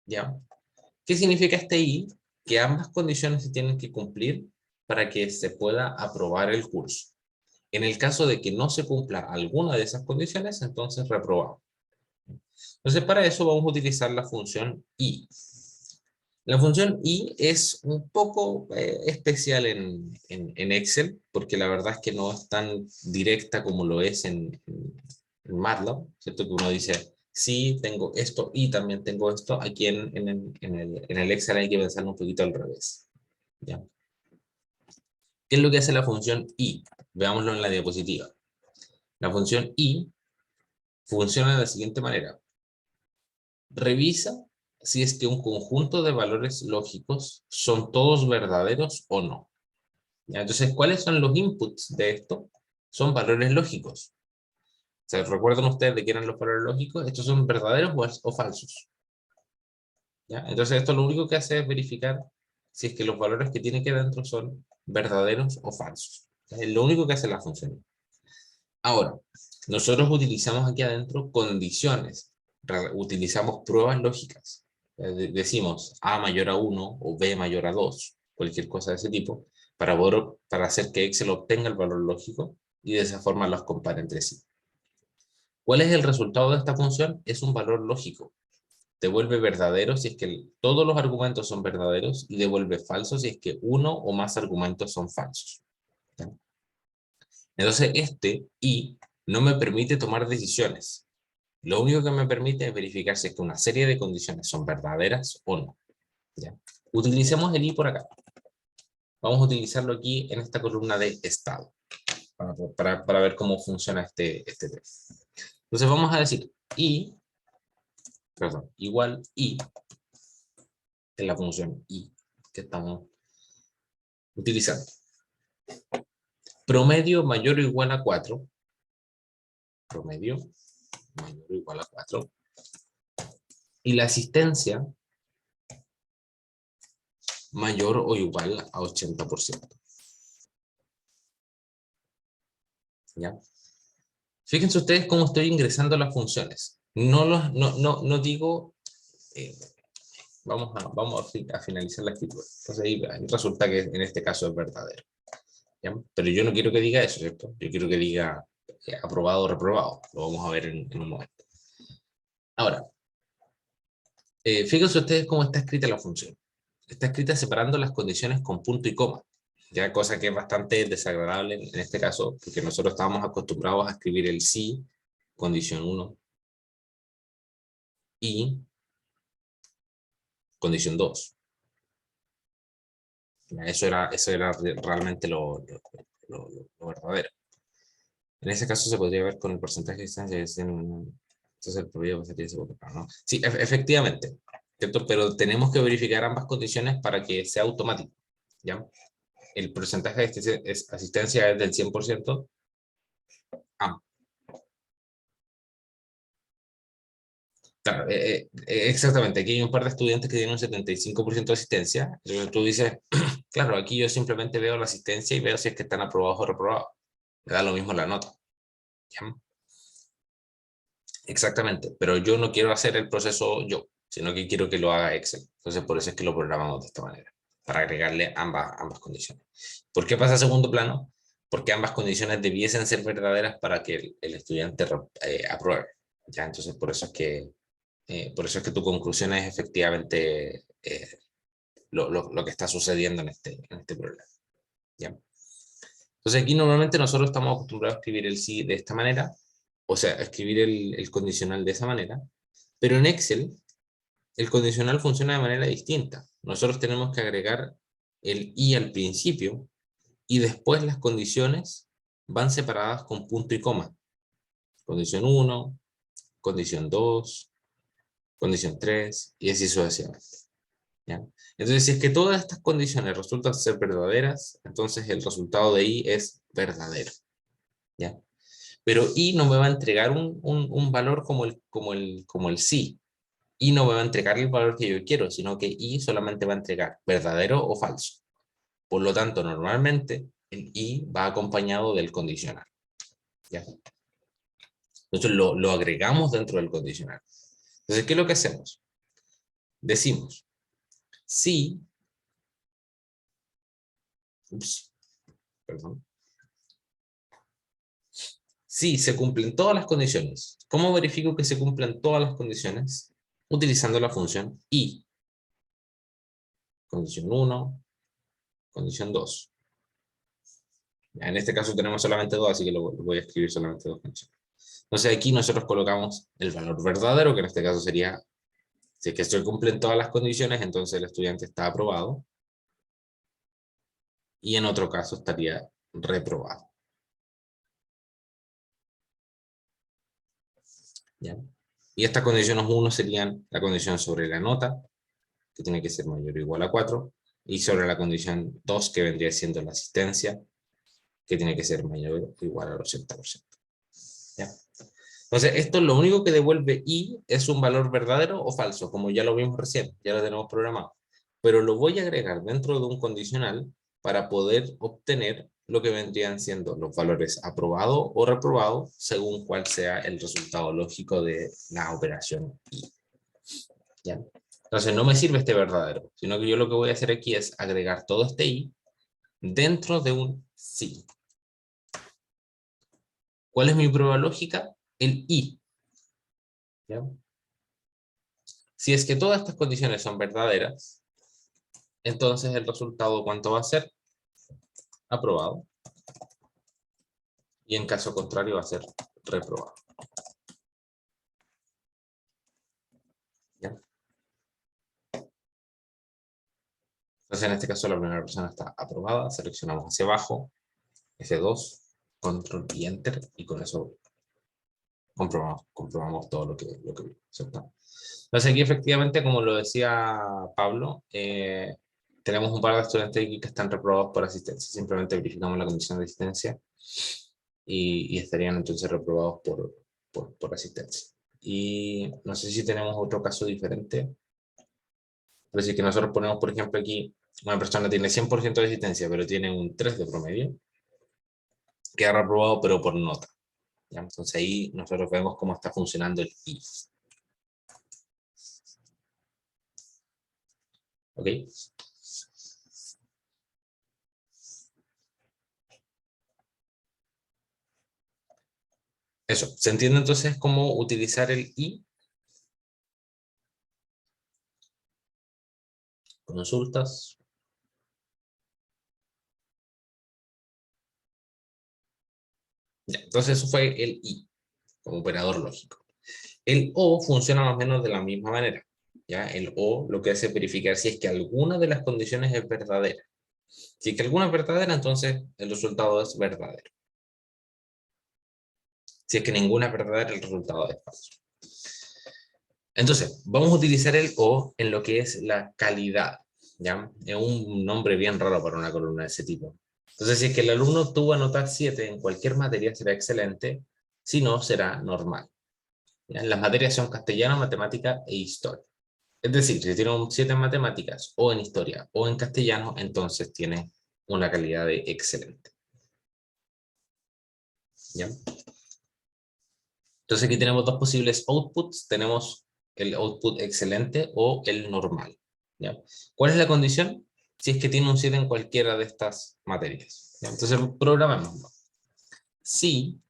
¿ya? ¿Qué significa este I? Que ambas condiciones se tienen que cumplir para que se pueda aprobar el curso. En el caso de que no se cumpla alguna de esas condiciones, entonces reprobamos. Entonces para eso vamos a utilizar la función I. La función I es un poco especial en Excel, porque la verdad es que no es tan directa como lo es en MATLAB, ¿cierto? Que uno dice, sí, tengo esto y también tengo esto. Aquí en el Excel hay que pensarlo un poquito al revés, ¿ya? ¿Qué es lo que hace la función I? Veámoslo en la diapositiva. La función I funciona de la siguiente manera. Revisa si es que un conjunto de valores lógicos son todos verdaderos o no. ¿Ya? Entonces, ¿cuáles son los inputs de esto? Son valores lógicos. ¿Se recuerdan ustedes de qué eran los valores lógicos? ¿Estos son verdaderos o falsos? ¿Ya? Entonces, esto lo único que hace es verificar si es que los valores que tiene aquí adentro son verdaderos o falsos. Es lo único que hace la función. Ahora, nosotros utilizamos aquí adentro condiciones, utilizamos pruebas lógicas. Decimos A mayor a 1 o B mayor a 2, cualquier cosa de ese tipo, para hacer que Excel obtenga el valor lógico y de esa forma los compare entre sí. ¿Cuál es el resultado de esta función? Es un valor lógico. Devuelve verdadero si es que todos los argumentos son verdaderos y devuelve falso si es que uno o más argumentos son falsos. ¿Ya? Entonces este I no me permite tomar decisiones. Lo único que me permite es verificar si es que una serie de condiciones son verdaderas o no. ¿Ya? Utilicemos el I por acá. Vamos a utilizarlo aquí en esta columna de estado, para ver cómo funciona este tema. Entonces vamos a decir igual I, que es la función I que estamos utilizando. Promedio mayor o igual a 4. Promedio mayor o igual a 4. Y la asistencia mayor o igual a 80%. ¿Ya? Fíjense ustedes cómo estoy ingresando las funciones. No digo, vamos a finalizar la escritura. Entonces ahí resulta que en este caso es verdadero. ¿Ya? Pero yo no quiero que diga eso, ¿cierto? Yo quiero que diga aprobado o reprobado. Lo vamos a ver en un momento. Ahora, fíjense ustedes cómo está escrita la función. Está escrita separando las condiciones con punto y coma. Ya, cosa que es bastante desagradable en este caso, porque nosotros estábamos acostumbrados a escribir el sí, condición 1, y condición 2. Eso era realmente lo verdadero. En ese caso se podría ver con el porcentaje de distancia. Entonces el promedio sería ese, ¿no? Sí, efectivamente, ¿cierto? Pero tenemos que verificar ambas condiciones para que sea automático, ¿ya? El porcentaje de asistencia es del 100%. Claro, exactamente. Aquí hay un par de estudiantes que tienen un 75% de asistencia. Entonces tú dices, claro, aquí yo simplemente veo la asistencia y veo si es que están aprobados o reprobados. Me da lo mismo la nota. ¿Ya? Exactamente, pero yo no quiero hacer el proceso yo, sino que quiero que lo haga Excel. Entonces por eso es que lo programamos de esta manera, para agregarle ambas condiciones. ¿Por qué pasa a segundo plano? Porque ambas condiciones debiesen ser verdaderas para que el estudiante apruebe. ¿Ya? Entonces por eso es que tu conclusión es efectivamente lo que está sucediendo en este problema. ¿Ya? Entonces aquí normalmente nosotros estamos acostumbrados a escribir el sí de esta manera, o sea, a escribir el condicional de esa manera, pero en Excel el condicional funciona de manera distinta. Nosotros tenemos que agregar el y al principio y después las condiciones van separadas con punto y coma. Condición 1, condición 2, condición 3 y así sucesivamente. ¿Ya? Entonces, si es que todas estas condiciones resultan ser verdaderas, entonces el resultado de I es verdadero. ¿Ya? Pero I no me va a entregar un valor como el sí. y no me va a entregar el valor que yo quiero, sino que y solamente va a entregar verdadero o falso. Por lo tanto, normalmente el y va acompañado del condicional. ¿Ya? Entonces lo agregamos dentro del condicional. Entonces, ¿qué es lo que hacemos? Decimos, si, ups, perdón, si se cumplen todas las condiciones. ¿Cómo verifico que se cumplen todas las condiciones? Utilizando la función y. Condición 1, condición 2. En este caso tenemos solamente dos, así que lo voy a escribir solamente dos condiciones. Entonces aquí nosotros colocamos el valor verdadero, que en este caso sería, si es que se cumplen todas las condiciones, entonces el estudiante está aprobado. Y en otro caso estaría reprobado. ¿Ya? Y estas condiciones 1 serían la condición sobre la nota, que tiene que ser mayor o igual a 4, y sobre la condición 2, que vendría siendo la asistencia, que tiene que ser mayor o igual al 80%. ¿Ya? Entonces, esto lo único que devuelve i es un valor verdadero o falso, como ya lo vimos recién, ya lo tenemos programado. Pero lo voy a agregar dentro de un condicional para poder obtener lo que vendrían siendo los valores aprobado o reprobado, según cuál sea el resultado lógico de la operación i. ¿Ya? Entonces, no me sirve este verdadero, sino que yo lo que voy a hacer aquí es agregar todo este i dentro de un sí. ¿Cuál es mi prueba lógica? El i. ¿Ya? Si es que todas estas condiciones son verdaderas, entonces el resultado, ¿cuánto va a ser? Aprobado. Y en caso contrario va a ser reprobado. ¿Ya? Entonces en este caso la primera persona está aprobada, seleccionamos hacia abajo, F2, control y enter, y con eso comprobamos todo lo que vimos, ¿cierto? Entonces aquí efectivamente, como lo decía Pablo, tenemos un par de estudiantes aquí que están reprobados por asistencia. Simplemente verificamos la condición de asistencia y estarían entonces reprobados por asistencia. Y no sé si tenemos otro caso diferente. Es decir, que nosotros ponemos, por ejemplo, aquí una persona tiene 100% de asistencia, pero tiene un 3 de promedio, queda reprobado, pero por nota. ¿Ya? Entonces ahí nosotros vemos cómo está funcionando el I. ¿Ok? Eso. ¿Se entiende entonces cómo utilizar el I? Consultas. Ya, entonces eso fue el I, como operador lógico. El O funciona más o menos de la misma manera. ¿Ya? El O lo que hace es verificar si es que alguna de las condiciones es verdadera. Si es que alguna es verdadera, entonces el resultado es verdadero. Si es que ninguna es verdadera, el resultado es falso. Entonces, vamos a utilizar el O en lo que es la calidad. ¿Ya? Es un nombre bien raro para una columna de ese tipo. Entonces, si es que el alumno obtuvo anotar 7 en cualquier materia, será excelente. Si no, será normal. ¿Ya? Las materias son castellano, matemática e historia. Es decir, si tiene un 7 en matemáticas, o en historia, o en castellano, entonces tiene una calidad de excelente. ¿Ya? Entonces aquí tenemos dos posibles outputs. Tenemos el output excelente o el normal. ¿Ya? ¿Cuál es la condición? Si es que tiene un 7 en cualquiera de estas materias. ¿Ya? Entonces programémoslo. Si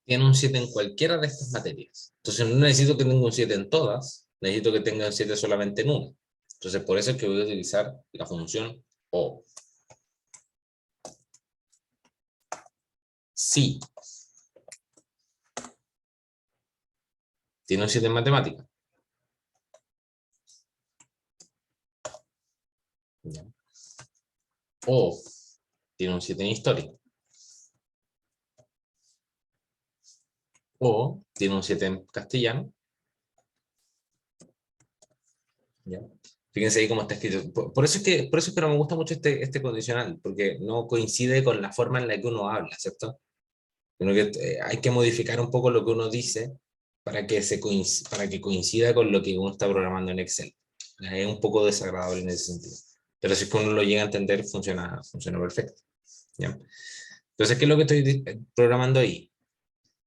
tiene un 7 en cualquiera de estas materias. Entonces no necesito que tenga un 7 en todas, necesito que tenga un 7 solamente en una. Entonces por eso es que voy a utilizar la función O. Si tiene un 7 en matemática. ¿Ya? O tiene un 7 en historia. O tiene un 7 en castellano. ¿Ya? Fíjense ahí cómo está escrito. Por eso es que no me gusta mucho este condicional, porque no coincide con la forma en la que uno habla, ¿cierto? Hay que modificar un poco lo que uno dice para que coincida con lo que uno está programando en Excel. Es un poco desagradable en ese sentido. Pero si es que uno lo llega a entender, funciona perfecto. ¿Ya? Entonces, ¿qué es lo que estoy programando ahí?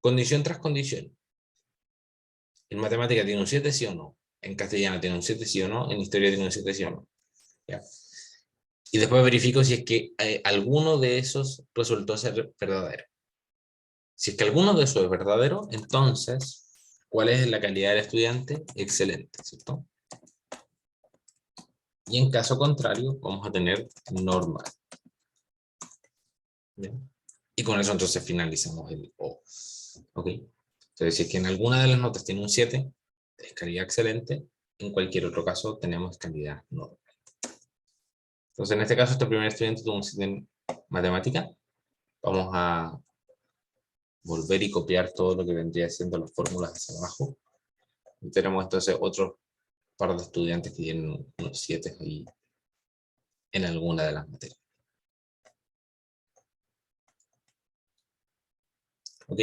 Condición tras condición. En matemática tiene un 7, sí o no. En castellano tiene un 7, sí o no. En historia tiene un 7, sí o no. ¿Ya? Y después verifico si es que alguno de esos resultó ser verdadero. Si es que alguno de esos es verdadero, entonces, ¿cuál es la calidad del estudiante? Excelente, ¿cierto? Y en caso contrario, vamos a tener normal. ¿Bien? Y con eso entonces finalizamos el O. ¿Ok? Entonces, si es que en alguna de las notas tiene un 7, es calidad excelente. En cualquier otro caso, tenemos calidad normal. Entonces, en este caso, este primer estudiante tuvo un 7 en matemática. Vamos a volver y copiar todo lo que vendría siendo las fórmulas hacia abajo. Y tenemos entonces otro par de estudiantes que tienen unos 7 ahí en alguna de las materias. ¿Ok?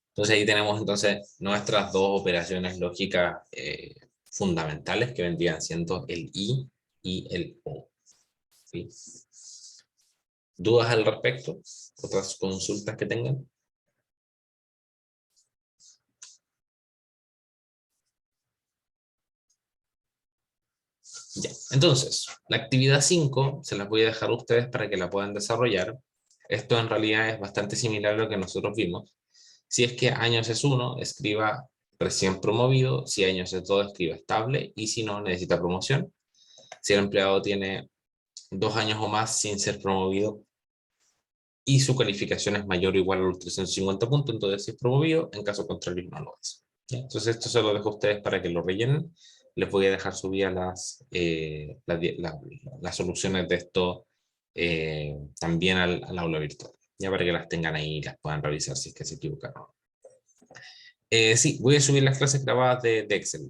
Entonces ahí tenemos entonces nuestras dos operaciones lógicas fundamentales que vendrían siendo el I y el O. ¿Sí? ¿Dudas al respecto? ¿Otras consultas que tengan? Ya. Entonces, la actividad 5 se las voy a dejar a ustedes para que la puedan desarrollar. Esto en realidad es bastante similar a lo que nosotros vimos. Si es que años es 1, escriba recién promovido. Si años es 2, escriba estable. Y si no, necesita promoción. Si el empleado tiene 2 años o más sin ser promovido y su calificación es mayor o igual a los 350 puntos, entonces sí es promovido. En caso contrario, no lo es. ¿Ya? Entonces esto se lo dejo a ustedes para que lo rellenen. Les voy a dejar subidas las soluciones de esto también al aula virtual, ya para que las tengan ahí y las puedan revisar si es que se equivocaron. Sí, voy a subir las clases grabadas de Excel.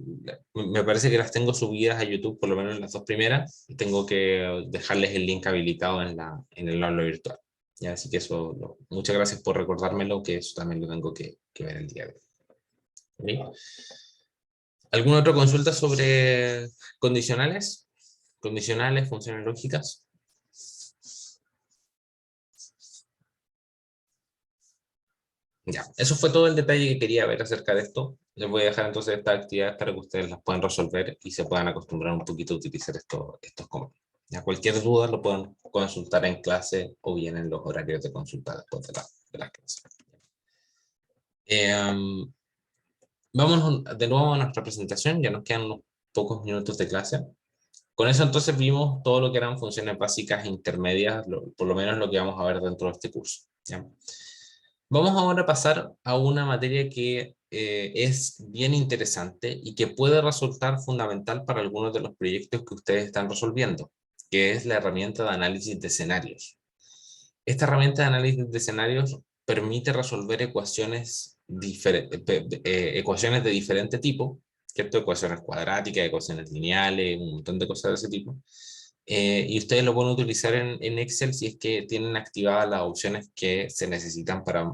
Me parece que las tengo subidas a YouTube, por lo menos en las dos primeras, y tengo que dejarles el link habilitado en el aula virtual. Ya, así que eso, muchas gracias por recordármelo, que eso también lo tengo que ver el día de hoy. ¿Sí? ¿Alguna otra consulta sobre condicionales? Condicionales, funciones lógicas. Ya, eso fue todo el detalle que quería ver acerca de esto. Les voy a dejar entonces estas actividades para que ustedes las puedan resolver y se puedan acostumbrar un poquito a utilizar estos comandos. Ya, cualquier duda lo pueden consultar en clase o bien en los horarios de consulta después de la clase. Vamos de nuevo a nuestra presentación, ya nos quedan unos pocos minutos de clase. Con eso entonces vimos todo lo que eran funciones básicas e intermedias, por lo menos lo que vamos a ver dentro de este curso. ¿Ya? Vamos ahora a pasar a una materia que es bien interesante y que puede resultar fundamental para algunos de los proyectos que ustedes están resolviendo, que es la herramienta de análisis de escenarios. Esta herramienta de análisis de escenarios permite resolver ecuaciones de diferente tipo, ¿cierto? Ecuaciones cuadráticas, ecuaciones lineales, un montón de cosas de ese tipo. Y ustedes lo pueden utilizar en Excel si es que tienen activadas las opciones que se necesitan para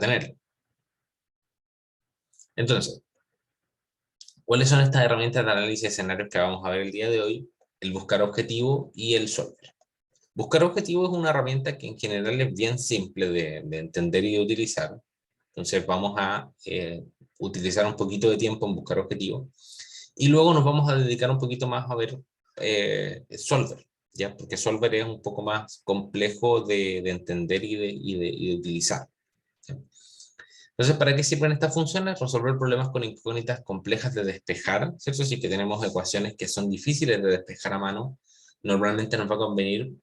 tenerlo. Entonces, ¿cuáles son estas herramientas de análisis de escenarios que vamos a ver el día de hoy? El buscar objetivo y el solver. Buscar objetivo es una herramienta que en general es bien simple de entender y de utilizar. Entonces vamos a utilizar un poquito de tiempo en buscar objetivo. Y luego nos vamos a dedicar un poquito más a ver solver, ¿ya? Porque solver es un poco más complejo de entender y de utilizar. ¿Ya? Entonces, ¿para qué sirven estas funciones? Resolver problemas con incógnitas complejas de despejar, ¿cierto? Si que tenemos ecuaciones que son difíciles de despejar a mano, normalmente nos va a convenir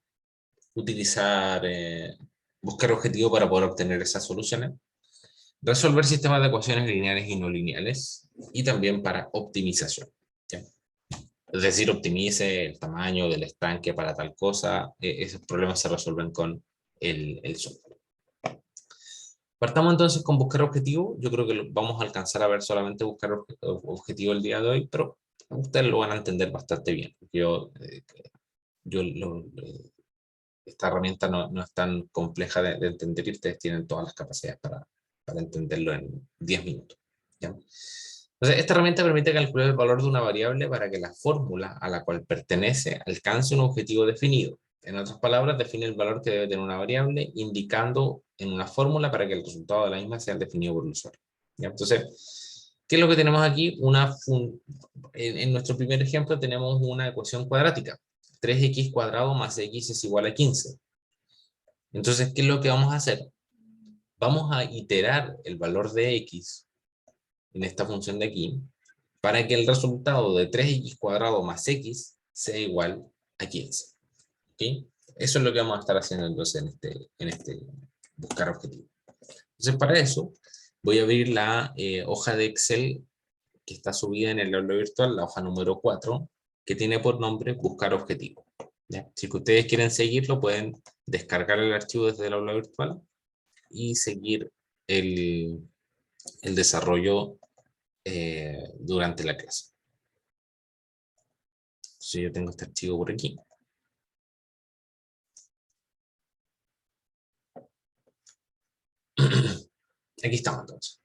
utilizar, buscar objetivo para poder obtener esas soluciones. Resolver sistemas de ecuaciones lineales y no lineales, y también para optimización. ¿Ya? Es decir, optimice el tamaño del estanque para tal cosa, esos problemas se resuelven con el software. Partamos entonces con buscar objetivo. Yo creo que vamos a alcanzar a ver solamente buscar objetivo el día de hoy, pero ustedes lo van a entender bastante bien. Esta herramienta no es tan compleja de entender y ustedes tienen todas las capacidades para entenderlo en 10 minutos. ¿Ya? Entonces, esta herramienta permite calcular el valor de una variable para que la fórmula a la cual pertenece alcance un objetivo definido. En otras palabras, define el valor que debe tener una variable, indicando en una fórmula para que el resultado de la misma sea definido por el usuario. ¿Ya? Entonces, ¿qué es lo que tenemos aquí? En nuestro primer ejemplo tenemos una ecuación cuadrática. 3x cuadrado más x es igual a 15. Entonces, ¿qué es lo que vamos a hacer? Vamos a iterar el valor de x en esta función de aquí, para que el resultado de 3x cuadrado más x sea igual a 15. ¿Okay? Eso es lo que vamos a estar haciendo entonces en este buscar objetivo. Entonces para eso voy a abrir la hoja de Excel que está subida en el aula virtual, la hoja número 4, que tiene por nombre buscar objetivo. ¿Ya? Si ustedes quieren seguirlo, pueden descargar el archivo desde el aula virtual y seguir el desarrollo durante la clase. Entonces yo tengo este archivo por aquí. Aquí estamos entonces.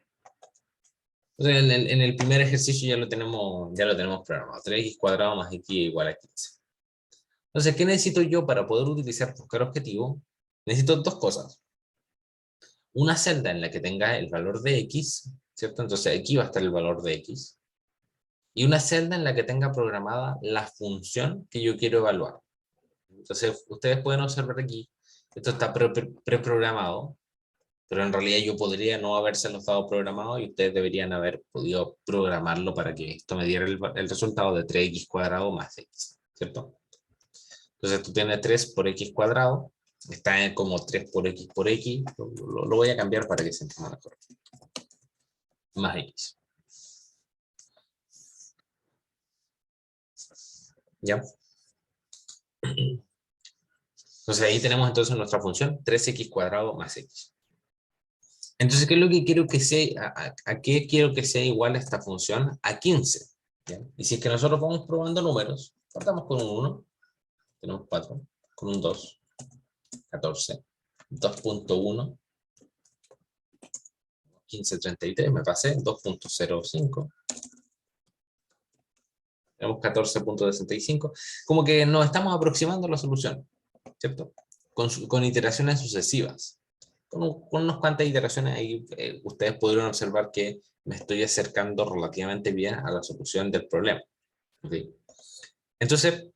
Entonces en el primer ejercicio ya lo tenemos programado. 3x cuadrado más x igual a 15. Entonces, ¿qué necesito yo para poder utilizar buscar objetivo? Necesito dos cosas. Una celda en la que tenga el valor de x, ¿cierto? Entonces aquí va a estar el valor de x. Y una celda en la que tenga programada la función que yo quiero evaluar. Entonces, ustedes pueden observar aquí, esto está preprogramado, pero en realidad yo podría no habérselos dado programado y ustedes deberían haber podido programarlo para que esto me diera el resultado de 3x cuadrado más x, ¿cierto? Entonces tú tienes 3 por x cuadrado, está como 3 por x, lo voy a cambiar para que se entienda mejor. Más x. ¿Ya? Entonces ahí tenemos entonces nuestra función 3x cuadrado más x. Entonces, ¿qué es lo que quiero que sea? ¿A qué quiero que sea igual esta función? A 15. ¿Ya? Y si es que nosotros vamos probando números, partamos con un 1, tenemos 4, con un 2, 14, 2.1, 15.33, me pasé, 2.05, tenemos 14.65, como que nos estamos aproximando a la solución, ¿cierto? Con iteraciones sucesivas. Con unas cuantas iteraciones ahí ustedes podrán observar que me estoy acercando relativamente bien a la solución del problema. ¿Okay? Entonces,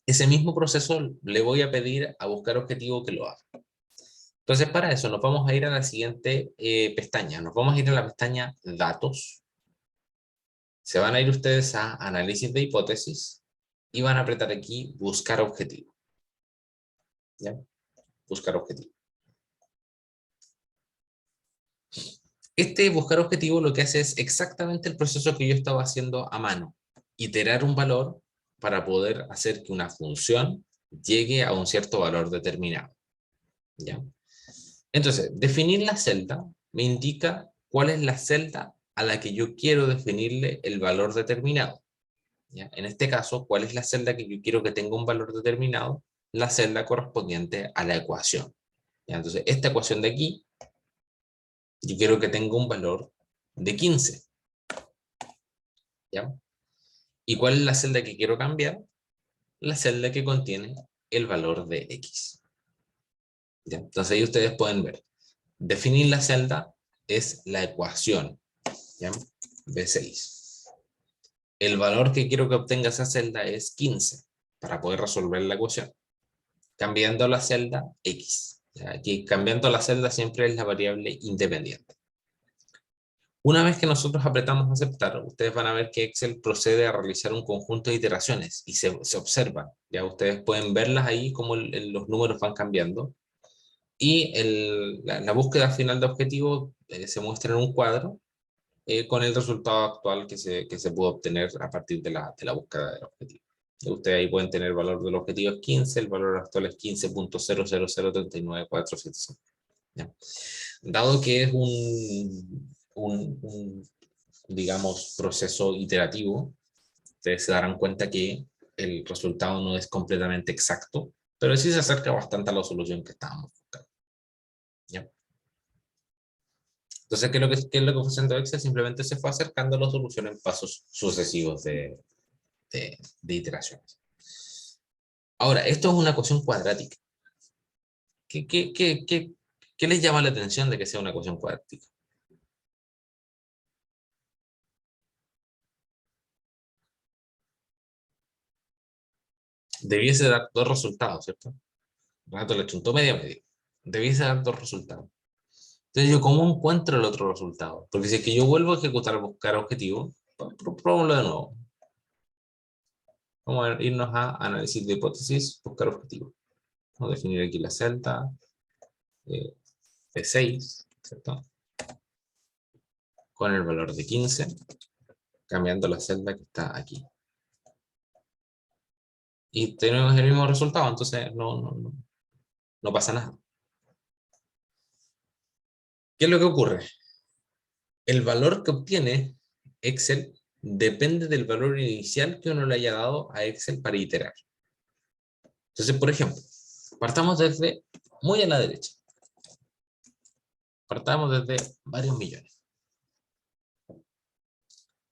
ese mismo proceso le voy a pedir a buscar objetivo que lo haga. Entonces, para eso nos vamos a ir a la siguiente pestaña. Nos vamos a ir a la pestaña Datos. Se van a ir ustedes a Análisis de hipótesis y van a apretar aquí Buscar objetivo. ¿Ya? Buscar objetivo. Este buscar objetivo lo que hace es exactamente el proceso que yo estaba haciendo a mano. Iterar un valor para poder hacer que una función llegue a un cierto valor determinado. ¿Ya? Entonces, definir la celda me indica cuál es la celda a la que yo quiero definirle el valor determinado. ¿Ya? En este caso, ¿cuál es la celda que yo quiero que tenga un valor determinado? La celda correspondiente a la ecuación. ¿Ya? Entonces, esta ecuación de aquí, yo quiero que tenga un valor de 15. ¿Ya? ¿Y cuál es la celda que quiero cambiar? La celda que contiene el valor de x. ¿Ya? Entonces ahí ustedes pueden ver. Definir la celda es la ecuación. ¿Ya? B6. El valor que quiero que obtenga esa celda es 15 para poder resolver la ecuación. Cambiando la celda x. ¿Ya? Aquí cambiando la celda siempre es la variable independiente. Una vez que nosotros apretamos aceptar, ustedes van a ver que Excel procede a realizar un conjunto de iteraciones y se observan. Ya ustedes pueden verlas ahí como los números van cambiando. Y la búsqueda final de objetivo se muestra en un cuadro con el resultado actual que se pudo obtener a partir de la búsqueda del objetivo. Y ustedes ahí pueden tener el valor del objetivo es 15, el valor actual es 15.00039.475. ¿Ya? Dado que es digamos, proceso iterativo, ustedes se darán cuenta que el resultado no es completamente exacto, pero sí se acerca bastante a la solución que estábamos buscando. ¿Ya? Entonces, ¿qué es lo que fue haciendo Excel? Simplemente se fue acercando a la solución en pasos sucesivos de iteraciones. Ahora, esto es una ecuación cuadrática. ¿Qué les llama la atención de que sea una ecuación cuadrática? Debiese dar dos resultados, ¿cierto? Renato le chuntó media media. Debiese dar dos resultados. Entonces, ¿yo cómo encuentro el otro resultado? Porque si es que yo vuelvo a ejecutar, buscar objetivo, probémoslo de nuevo. Vamos a irnos a análisis de hipótesis, buscar objetivo. Vamos a definir aquí la celda de 6, ¿cierto? Con el valor de 15, cambiando la celda que está aquí. Y tenemos el mismo resultado, entonces no pasa nada. ¿Qué es lo que ocurre? El valor que obtiene Excel depende del valor inicial que uno le haya dado a Excel para iterar. Entonces, por ejemplo, partamos desde muy a la derecha. Partamos desde varios millones.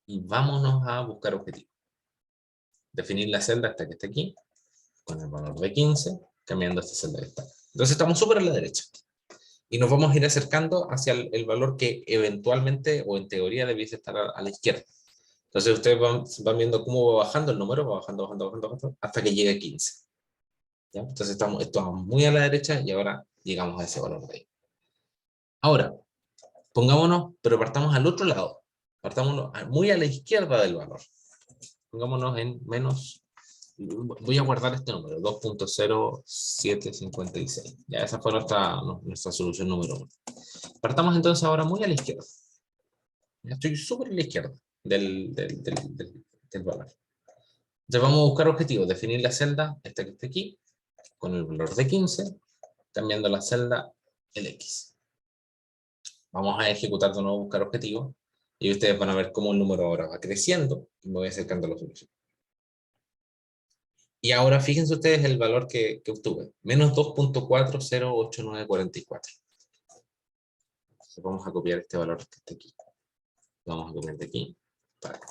Y vámonos a buscar objetivos. Definir la celda hasta que esté aquí, con el valor de 15, cambiando esta celda que está. Entonces estamos súper a la derecha. Y nos vamos a ir acercando hacia el valor que eventualmente o en teoría debiese estar a la izquierda. Entonces ustedes van viendo cómo va bajando el número, va bajando, bajando, bajando, bajando hasta que llegue a 15. ¿Ya? Entonces estamos muy a la derecha y ahora llegamos a ese valor de ahí. Ahora, pongámonos, pero partamos al otro lado. Partámonos muy a la izquierda del valor. Pongámonos en menos, voy a guardar este número, 2.0756. Ya esa fue nuestra solución número 1. Partamos entonces ahora muy a la izquierda. Ya estoy súper a la izquierda del valor. Entonces vamos a buscar objetivos, definir la celda, esta que está aquí, con el valor de 15, cambiando la celda el X. Vamos a ejecutar de nuevo buscar objetivos, y ustedes van a ver cómo el número ahora va creciendo, y me voy acercando a la solución. Y ahora fíjense ustedes el valor que obtuve, menos 2.408944. Entonces vamos a copiar este valor que está aquí. Vamos a copiar de aquí para acá.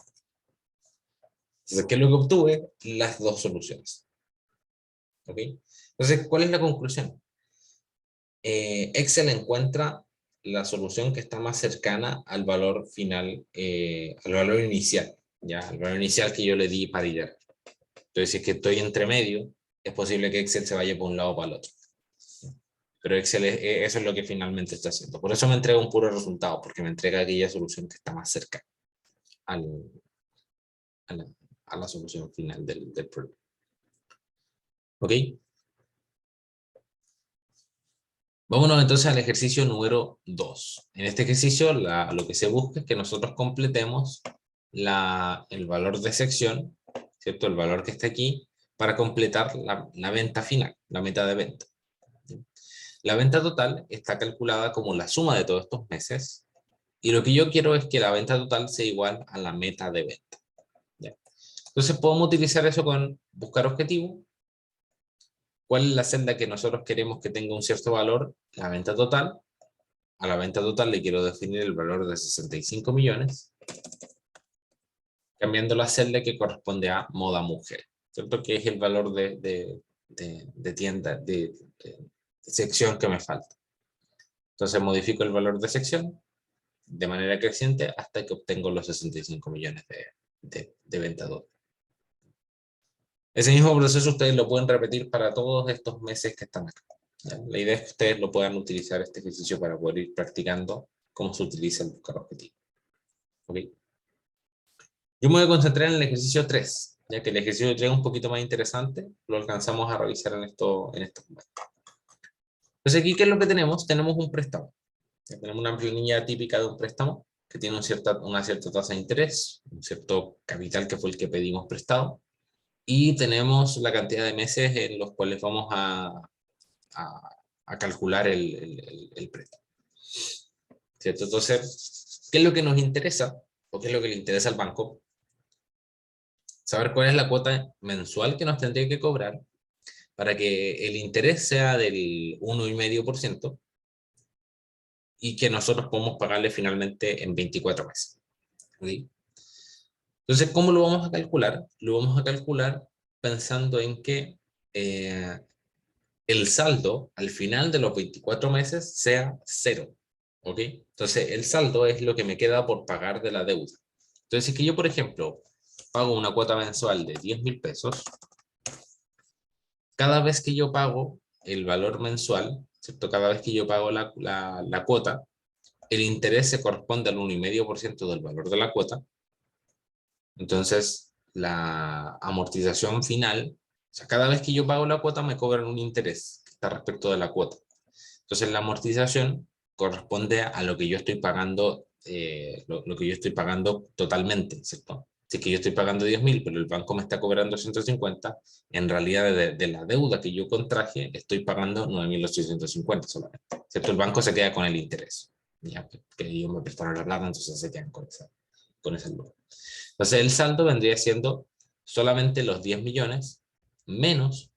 Entonces, ¿qué es lo que obtuve? Las dos soluciones. ¿Ok? Entonces, ¿cuál es la conclusión? Excel encuentra la solución que está más cercana al valor final, al valor inicial, ¿ya? Al valor inicial que yo le di para iterar. Entonces, si es que estoy entre medio, es posible que Excel se vaya por un lado o para el otro. Pero Excel eso es lo que finalmente está haciendo. Por eso me entrega un puro resultado, porque me entrega aquella solución que está más cerca al, a la solución final del problema. ¿Ok? Vámonos entonces al ejercicio número 2. En este ejercicio lo que se busca es que nosotros completemos el valor de sección, ¿cierto? El valor que está aquí, para completar la venta final, la meta de venta. La venta total está calculada como la suma de todos estos meses, y lo que yo quiero es que la venta total sea igual a la meta de venta. ¿Ya? Entonces podemos utilizar eso con buscar objetivo. ¿Cuál es la celda que nosotros queremos que tenga un cierto valor? La venta total. A la venta total le quiero definir el valor de 65 millones, cambiando la celda que corresponde a moda mujer, ¿cierto? Que es el valor de tienda, de sección que me falta. Entonces modifico el valor de sección de manera creciente hasta que obtengo los 65 millones de venta total. Ese mismo proceso ustedes lo pueden repetir para todos estos meses que están acá. ¿Ya? La idea es que ustedes lo puedan utilizar este ejercicio para poder ir practicando cómo se utiliza el buscar objetivo. ¿Ok? Yo me voy a concentrar en el ejercicio 3, ya que el ejercicio 3 es un poquito más interesante, lo alcanzamos a revisar en estos momentos. Entonces aquí, ¿qué es lo que tenemos? Tenemos un préstamo. Ya tenemos una planilla típica de un préstamo que tiene una cierta tasa de interés, un cierto capital que fue el que pedimos prestado, y tenemos la cantidad de meses en los cuales vamos a calcular el préstamo. ¿Cierto? Entonces, ¿qué es lo que nos interesa? ¿O qué es lo que le interesa al banco? Saber cuál es la cuota mensual que nos tendría que cobrar para que el interés sea del 1,5%, y que nosotros podemos pagarle finalmente en 24 meses. ¿Okay? Entonces, ¿cómo lo vamos a calcular? Lo vamos a calcular pensando en que el saldo al final de los 24 meses sea cero. ¿Ok? Entonces, el saldo es lo que me queda por pagar de la deuda. Entonces, si es que yo, por ejemplo, pago una cuota mensual de 10.000 pesos, cada vez que yo pago el valor mensual, ¿cierto? Cada vez que yo pago la cuota, el interés se corresponde al 1,5% del valor de la cuota. Entonces, la amortización final, o sea, cada vez que yo pago la cuota me cobran un interés que está respecto de la cuota. Entonces, la amortización corresponde a lo que yo estoy pagando, lo que yo estoy pagando totalmente, ¿cierto? Si es que yo estoy pagando 10.000, pero el banco me está cobrando 150, en realidad de la deuda que yo contraje, estoy pagando 9.850 solamente, ¿cierto? El banco se queda con el interés, ya que ellos me prestaron la plata, entonces se quedan con ese lucro. Entonces el saldo vendría siendo solamente los 10 millones menos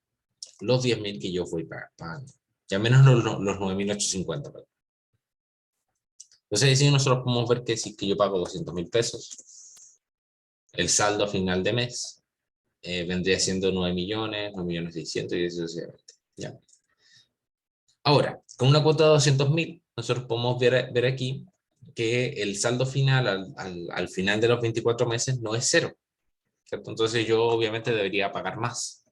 los 10.000 que yo fui pagando. Ya menos los 9.850. Entonces así nosotros podemos ver que si que yo pago 200.000 pesos, el saldo a final de mes vendría siendo 9 millones, 9.600.000 y así sucesivamente. ¿Ya? Ahora, con una cuota de 200.000, nosotros podemos ver aquí que el saldo final al final de los 24 meses no es cero, ¿cierto? Entonces yo obviamente debería pagar más.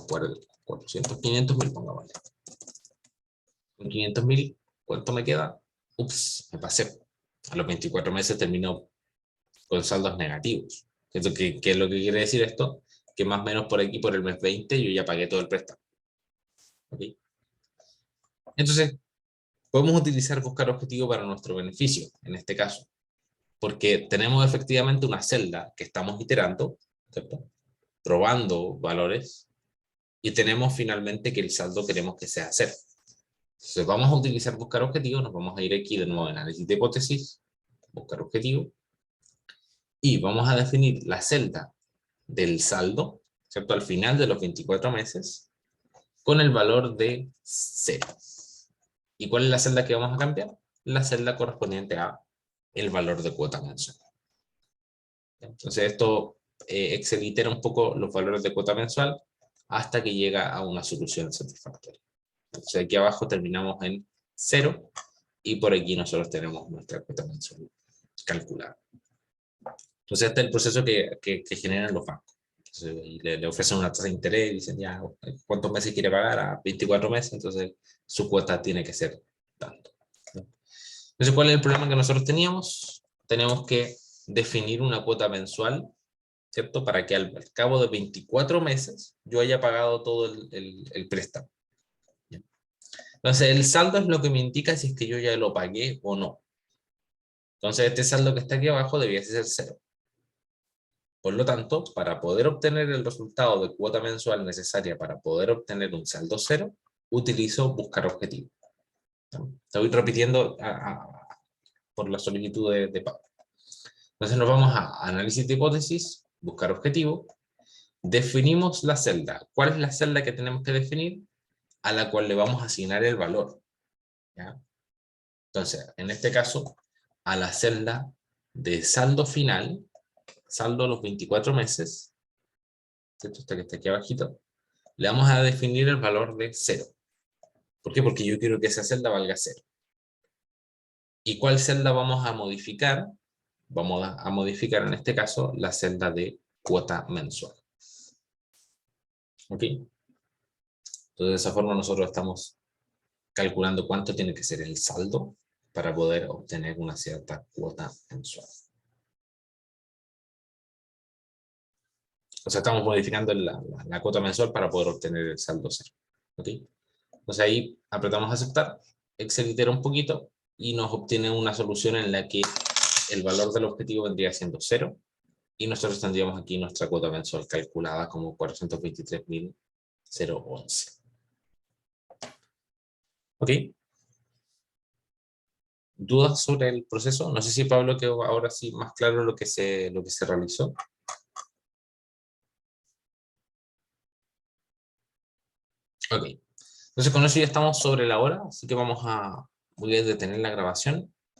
Por 400, 500.000, pongámosle. Con 500.000, ¿cuánto me queda? Ups, me pasé. A los 24 meses termino con saldos negativos. ¿Qué es lo que quiere decir esto? Que más o menos por aquí, por el mes 20, yo ya pagué todo el préstamo. ¿Okay? Entonces, podemos utilizar buscar objetivo para nuestro beneficio, en este caso, porque tenemos efectivamente una celda que estamos iterando, ¿cierto? Probando valores, y tenemos finalmente que el saldo queremos que sea cero. Entonces vamos a utilizar buscar objetivo, nos vamos a ir aquí de nuevo en análisis de hipótesis, buscar objetivo, y vamos a definir la celda del saldo, ¿cierto? Al final de los 24 meses, con el valor de 0. ¿Y cuál es la celda que vamos a cambiar? La celda correspondiente a el valor de cuota mensual. Entonces esto Excel itera un poco los valores de cuota mensual hasta que llega a una solución satisfactoria. Entonces aquí abajo terminamos en 0 y por aquí nosotros tenemos nuestra cuota mensual calculada. Entonces este es el proceso que generan los bancos. Entonces, y le ofrecen una tasa de interés y dicen ya, ¿cuántos meses quiere pagar? A 24 meses, entonces su cuota tiene que ser tanto. Entonces, ¿cuál es el problema que nosotros teníamos? Tenemos que definir una cuota mensual, ¿cierto? Para que al cabo de 24 meses yo haya pagado todo el préstamo. Entonces, el saldo es lo que me indica si es que yo ya lo pagué o no. Entonces, este saldo que está aquí abajo debía ser 0. Por lo tanto, para poder obtener el resultado de cuota mensual necesaria para poder obtener un saldo 0, utilizo buscar objetivo. Estoy repitiendo por la solicitud de pago. Entonces nos vamos a análisis de hipótesis, buscar objetivo, definimos la celda. ¿Cuál es la celda que tenemos que definir? A la cual le vamos a asignar el valor. ¿Ya? Entonces, en este caso, a la celda de saldo final, saldo a los 24 meses, ¿cierto? Esta que está aquí abajito, le vamos a definir el valor de 0. ¿Por qué? Porque yo quiero que esa celda valga 0. ¿Y cuál celda vamos a modificar? Vamos a modificar en este caso la celda de cuota mensual. ¿Ok? Entonces de esa forma nosotros estamos calculando cuánto tiene que ser el saldo para poder obtener una cierta cuota mensual. O sea, estamos modificando la cuota mensual para poder obtener el saldo 0. ¿Ok? Entonces ahí apretamos aceptar, Excel itera un poquito y nos obtiene una solución en la que el valor del objetivo vendría siendo 0 y nosotros tendríamos aquí nuestra cuota mensual calculada como 423.011. ¿Ok? ¿Dudas sobre el proceso? No sé si Pablo quedó ahora sí más claro lo que se realizó. Ok. Entonces con eso ya estamos sobre la hora, así que vamos a voy a detener la grabación